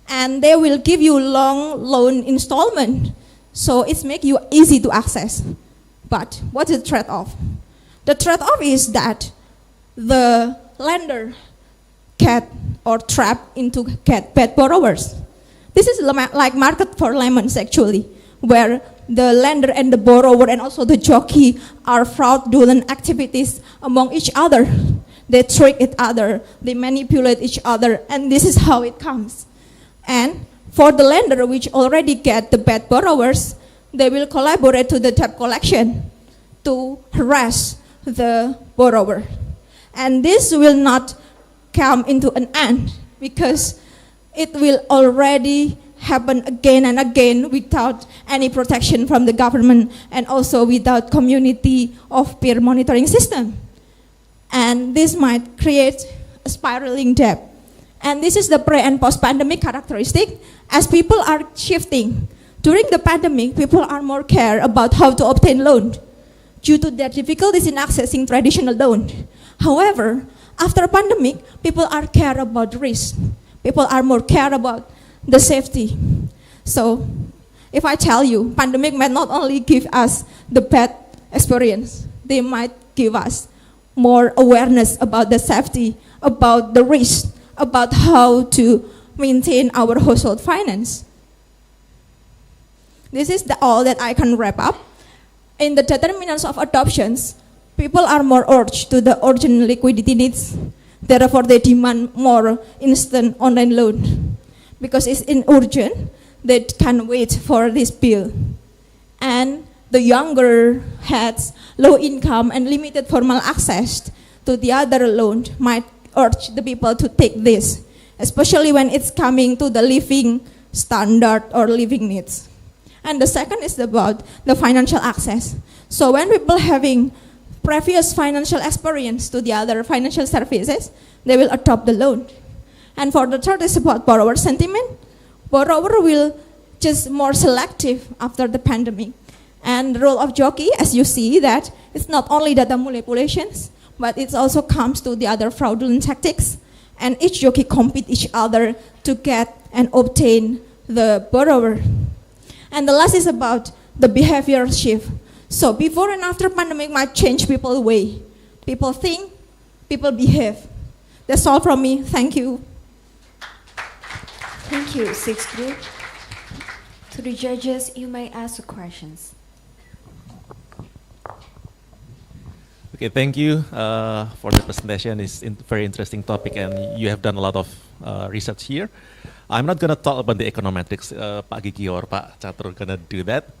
and they will give you long loan installment. So it's make you easy to access. But what is the trade-off? The trade-off is that the lender get or trap into get bad borrowers. This is like market for lemons actually, where the lender and the borrower and also the jockey are fraudulent activities among each other. They trick each other, they manipulate each other, and this is how it comes. And for the lender which already get the bad borrowers, they will collaborate to the debt collection to harass the borrower. And this will not come into an end because it will already happen again and again without any protection from the government and also without community of peer monitoring system. And this might create a spiraling debt. And this is the pre and post-pandemic characteristic as people are shifting. During the pandemic, people are more care about how to obtain loan due to their difficulties in accessing traditional loan. However, after pandemic, people are care about risk. People are more care about the safety. So if I tell you, pandemic might not only give us the bad experience, they might give us more awareness about the safety, about the risk, about how to maintain our household finance. This is all that I can wrap up. In the determinants of adoptions, people are more urged to the urgent liquidity needs. Therefore, they demand more instant online loan. Because it's in urgent, they can wait for this bill. And the younger has low income and limited formal access to the other loan might urge the people to take this, especially when it's coming to the living standard or living needs. And the second is about the financial access. So when people having previous financial experience to the other financial services, they will adopt the loan. And for the third is about borrower sentiment. Borrower will just more selective after the pandemic. And the role of jockey, as you see, that it's not only data manipulations, but it also comes to the other fraudulent tactics. And each jockey compete each other to get and obtain the borrower. And the last is about the behavior shift. So before and after pandemic might change people's way. People think, people behave. That's all from me. Thank you. Thank you, sixth group. To the judges, you may ask the questions. Okay, thank you for the presentation. It's a very interesting topic, and you have done a lot of research here. I'm not going to talk about the econometrics. Pak Gigi or Pak Catur going to do that.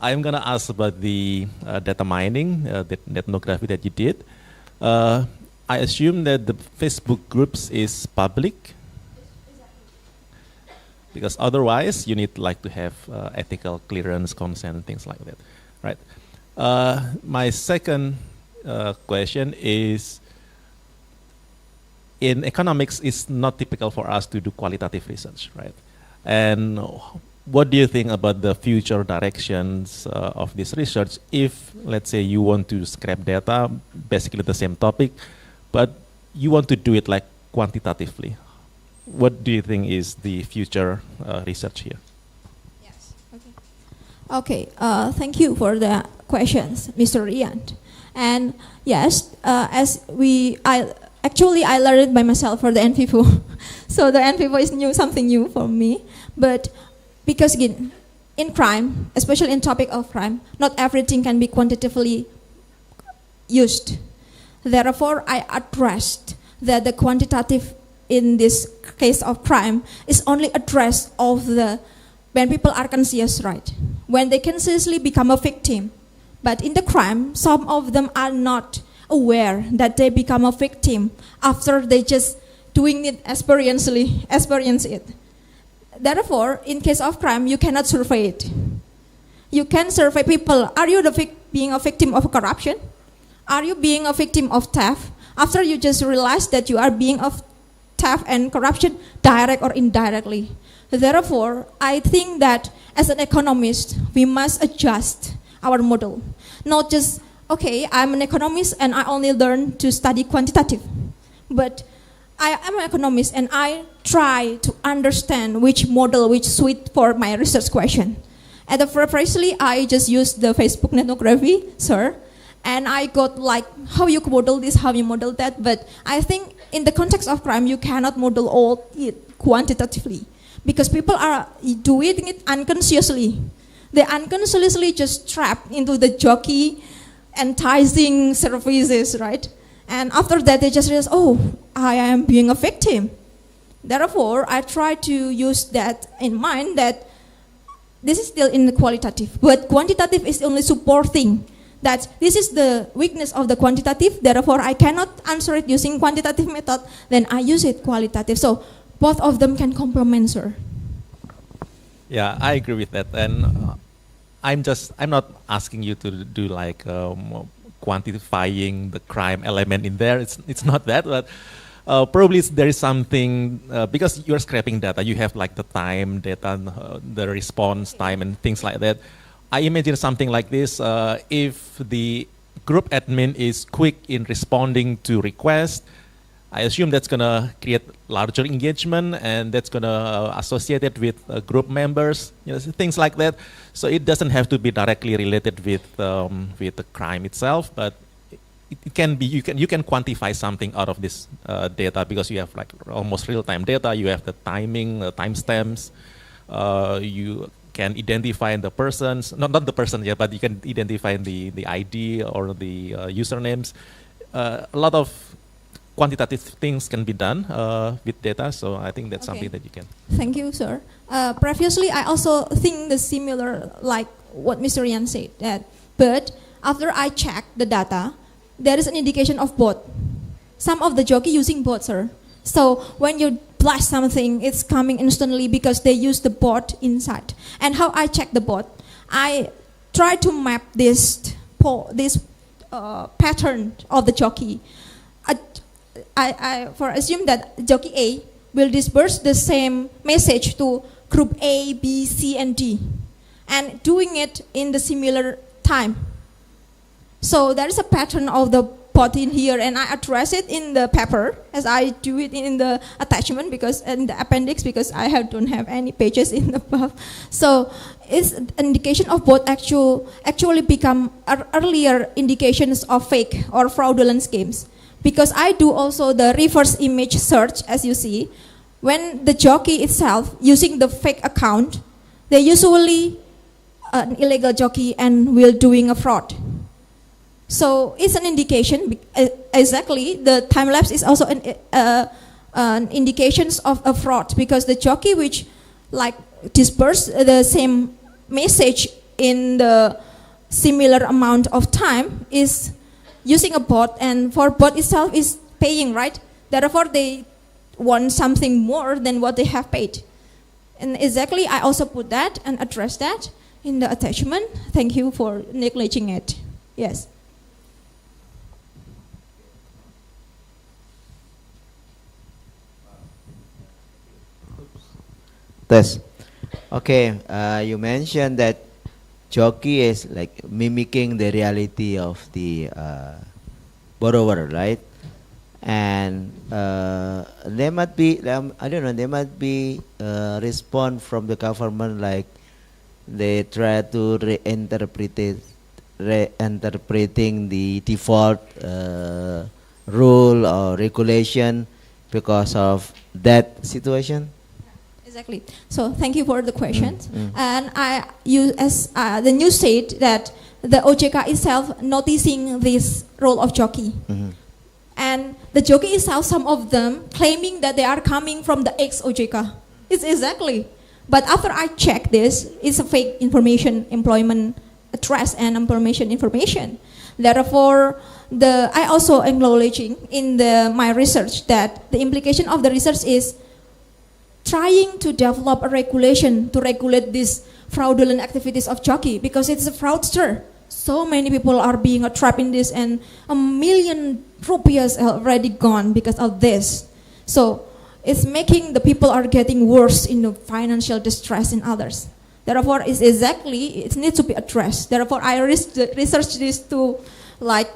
I'm going to ask about the data mining, the ethnography that you did. I assume that the Facebook groups is public, because otherwise you need like to have ethical clearance, consent, things like that, right? My second question is, in economics, it's not typical for us to do qualitative research, right? And what do you think about the future directions of this research if, let's say, you want to scrap data, basically the same topic, but you want to do it like quantitatively? What do you think is the future research here? Yes. Okay. Thank you for the questions, Mr. Ian. And yes, I learned by myself for the NFIFO. So the NFIFO is something new for me. But because again, in crime, especially in topic of crime, not everything can be quantitatively used. Therefore, I addressed that the quantitative in this case of crime is only addressed of when people are conscious, right? When they consciously become a victim. But in the crime, some of them are not aware that they become a victim after they just doing it experience it. Therefore, in case of crime, you cannot survey it. You can survey people. Are you being a victim of corruption? Are you being a victim of theft? After you just realize that you are being of theft and corruption, direct or indirectly. Therefore, I think that as an economist, we must adjust our model. Not just, okay, I'm an economist and I only learn to study quantitative. But I am an economist and I try to understand which model, which suit for my research question. At the firstly, I just used the Facebook ethnography, sir. And I got like, how you model this, how you model that. But I think in the context of crime, you cannot model all it quantitatively. Because people are doing it unconsciously. They unconsciously just trapped into the jockey enticing services, right? And after that, they just realize, oh, I am being a victim. Therefore, I try to use that in mind that this is still in the qualitative, but quantitative is only supporting that this is the weakness of the quantitative, therefore I cannot answer it using quantitative method, then I use it qualitative. So both of them can complement, sir. Yeah, I agree with that. And I'm not asking you to do like quantifying the crime element in there. It's not that, but probably there is something, because you're scraping data, you have like the time data, the response time and things like that. I imagine something like this, if the group admin is quick in responding to requests, I assume that's going to create larger engagement and that's going to associate it with group members, things like that. So it doesn't have to be directly related with the crime itself, but it can be, you can quantify something out of this data because you have like almost real-time data, you have the timing, timestamps, you can identify the persons, not the person yet, but you can identify the ID or the usernames. A lot of quantitative things can be done with data, so I think that's something that you can. Thank you, sir. Previously, I also think the similar, like what Mr. Yan said, but after I checked the data, there is an indication of bot. Some of the jockey using bot, sir. So when you blast something, it's coming instantly because they use the bot inside. And how I check the bot? I try to map this pattern of the jockey. I assume that jockey A will disperse the same message to group A, B, C, and D, and doing it in the similar time. So there is a pattern of the bot in here, and I address it in the paper as I do it in the attachment because in the appendix because I don't have any pages in the above. So it's an indication of bot actually become earlier indications of fake or fraudulent schemes. Because I do also the reverse image search, as you see, when the jockey itself using the fake account, they usually an illegal jockey and will doing a fraud. So it's an indication, exactly, the time lapse is also an indications of a fraud, because the jockey which like disperse the same message in the similar amount of time is using a bot, and for bot itself is paying, right? Therefore they want something more than what they have paid. And exactly, I also put that and address that in the attachment. Thank you for neglecting it. Yes. Test. Okay, you mentioned that jockey is like mimicking the reality of the borrower, right? And there might be, I don't know, there might be response from the government, like they try to reinterpreting the default rule or regulation because of that situation. Exactly. So thank you for the questions. And you, as the news said, that the OJK itself noticing this role of jockey. And the jockey itself, some of them claiming that they are coming from the ex-OJK. It's exactly. But after I check this, it's a fake information, employment address and employment information. Therefore, I also acknowledging in my research that the implication of the research is trying to develop a regulation to regulate these fraudulent activities of jockey, because it's a fraudster. So many people are being trapped in this, and ₱1 million already gone because of this. So it's making the people are getting worse in the financial distress in others. Therefore, it needs to be addressed. Therefore, I researched this to like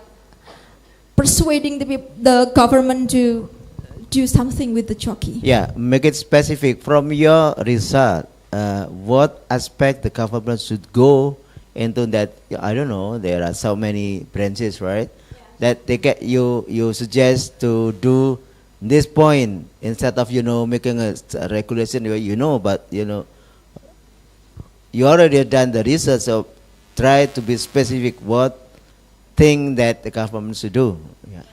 persuading the government to do something with the jockey. Yeah, make it specific. From your research, what aspect the government should go into that? I don't know, there are so many branches, right? Yeah. That they get you suggest to do this point instead of, making a regulation, but, you already done the research, so try to be specific what thing that the government should do. Yeah.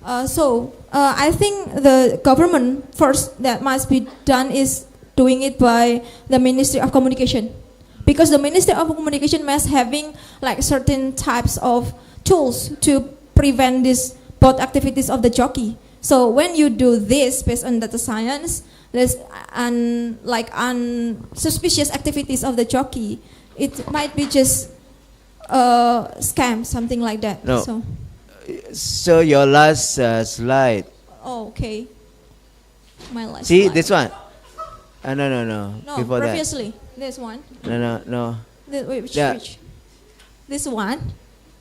I think the government first that must be done is doing it by the Ministry of Communication, because the Ministry of Communication must having like certain types of tools to prevent these bot activities of the jockey. So when you do this based on data science, there's suspicious activities of the jockey, it might be just scam, something like that. No. So your last slide. Oh, okay. My last See, slide. this one. No. No, Before previously. This one. No. Which? This one?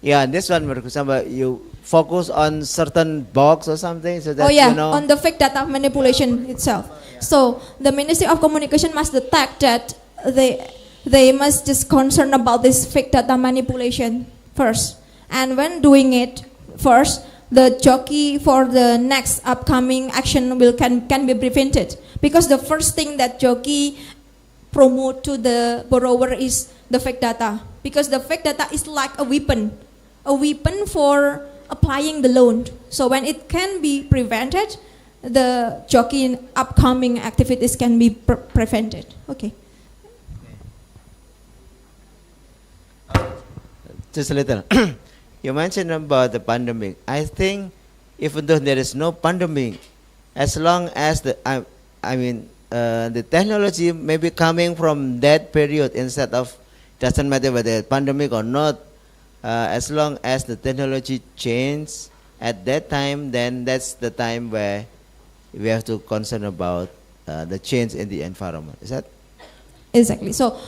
Yeah, this one, for example, you focus on certain box or something, so that on the fake data manipulation itself. So the Ministry of Communication must detect that they must just concern about this fake data manipulation first, and when doing it first, the jockey for the next upcoming action can be prevented, because the first thing that jockey promote to the borrower is the fake data, because the fake data is like a weapon for applying the loan. So when it can be prevented, the jockey upcoming activities can be prevented. Okay. Just a little. You mentioned about the pandemic. I think even though there is no pandemic, as long as the technology may be coming from that period instead of, doesn't matter whether pandemic or not, as long as the technology changes at that time, then that's the time where we have to concern about the change in the environment. Is that? Exactly. So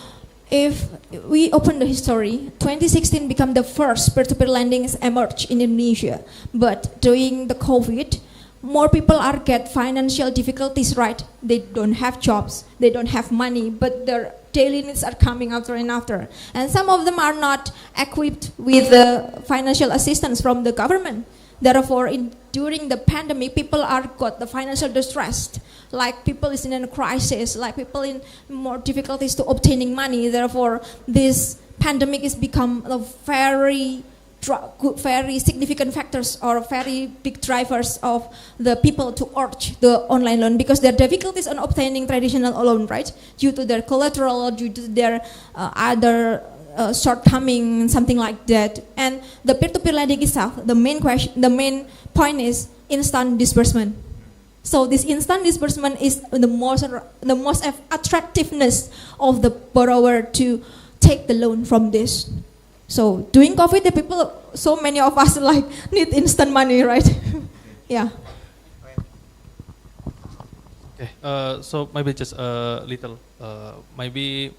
if we open the history, 2016 became the first peer-to-peer lending emerged in Indonesia. But during the COVID, more people are get financial difficulties, right? They don't have jobs, they don't have money, but their daily needs are coming after and after. And some of them are not equipped with the financial assistance from the government. Therefore, during the pandemic, people are got the financial distress. Like people is in a crisis, like people in more difficulties to obtaining money. Therefore, this pandemic is become a very very significant factors or very big drivers of the people to urge the online loan, because there are difficulties on obtaining traditional loan, right? Due to their collateral or due to their other shortcoming, something like that. And the peer-to-peer lending itself, the main point is instant disbursement. So this instant disbursement is the most attractiveness of the borrower to take the loan from this. So during COVID, the people, so many of us like need instant money, right? Yeah. Okay. So maybe just a little, maybe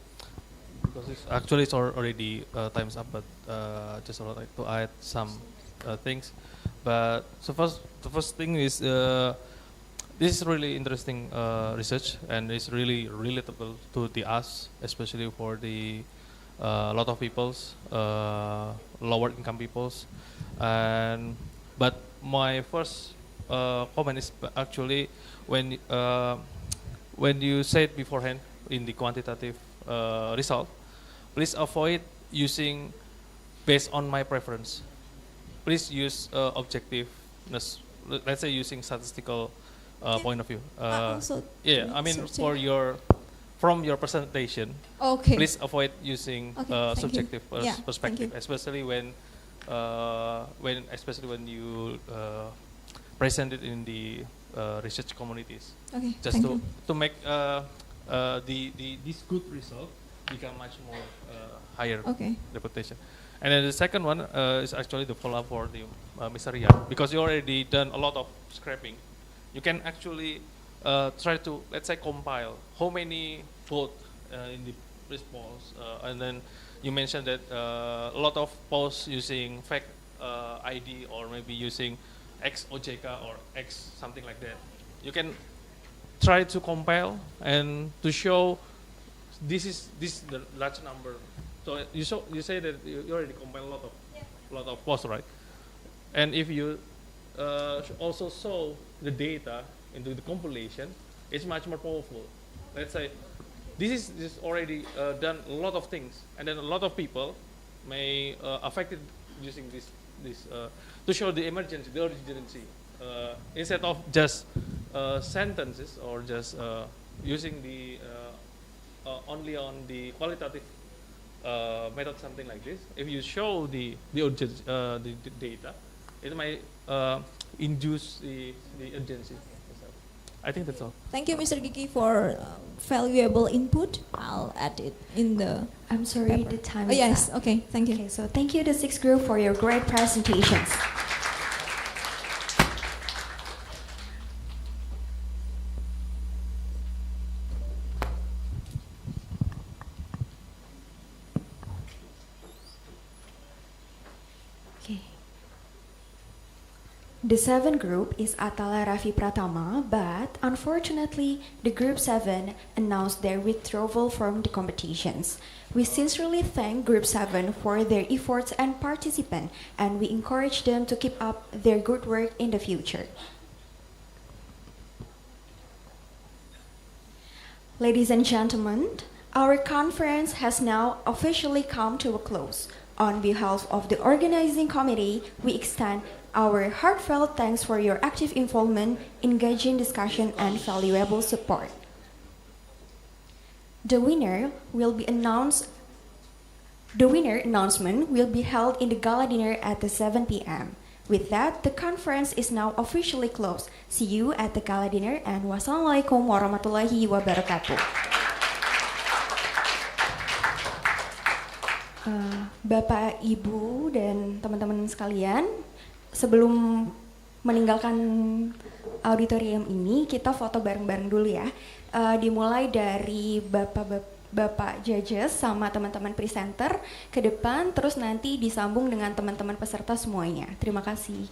because it's already time's up, but just would like to add some things. But so the first thing is this is really interesting research, and it's really relatable to us, especially for the a lot of people's lower income people's. And but my first comment is actually when you said beforehand in the quantitative result, please avoid using based on my preference. Please use objectiveness. Let's say using statistical point of view. Yeah, I mean from your presentation. Okay. Please avoid using subjective perspective, especially when you present it in the research communities. Okay. Just to make this good result become much more higher reputation. And then the second one is actually the follow-up for the Mr. Rian, because you already done a lot of scraping. You can actually try to, let's say, compile how many vote in the response, and then you mentioned that a lot of posts using fake ID or maybe using X OJK or X something like that. You can try to compile and to show this the large number. So you say that you already compile a lot of posts, right? And if you also show the data into the compilation, it's much more powerful. Let's say this is already done a lot of things, and then a lot of people may affected using this to show the emergency, the urgency, instead of just sentences or just using the only on the qualitative method, something like this. If you show the urgency, the data, it might induce the urgency. I think that's all. Thank you, Mr. Giki, for valuable input. I'll add it in the. I'm sorry, paper. the time. Yes. Up. Okay. Thank you. Okay, so thank you, the sixth group, for your great presentations. The 7th group is Atala Raffi Pratama, but unfortunately, the group 7 announced their withdrawal from the competitions. We sincerely thank group 7 for their efforts and participation, and we encourage them to keep up their good work in the future. Ladies and gentlemen, our conference has now officially come to a close. On behalf of the organizing committee, we extend our heartfelt thanks for your active involvement, engaging discussion, and valuable support. The winner announcement will be held in the gala dinner at 7 p.m. With that, the conference is now officially closed. See you at the gala dinner, and wassalamualaikum warahmatullahi wabarakatuh. Bapak, Ibu, dan teman-teman sekalian, sebelum meninggalkan auditorium ini, kita foto bareng-bareng dulu ya. Dimulai dari Bapak judges sama teman-teman presenter ke depan, terus nanti disambung dengan teman-teman peserta semuanya. Terima kasih.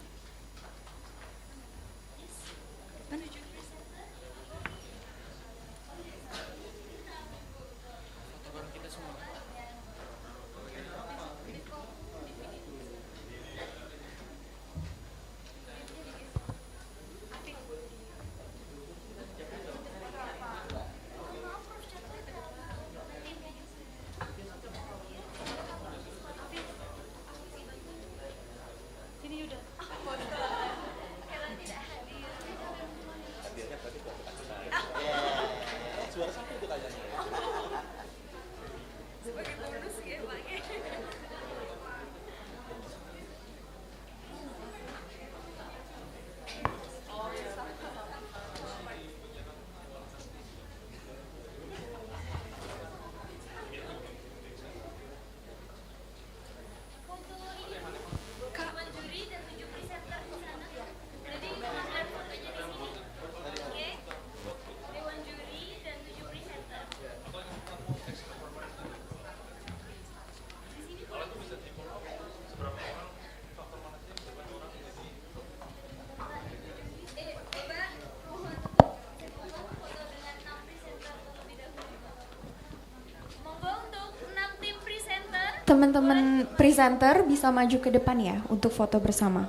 teman-teman presenter bisa maju ke depan ya untuk foto bersama.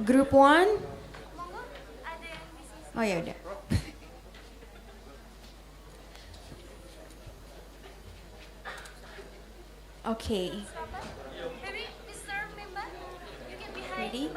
Group 1. Oh ya udah. Okay. Ready?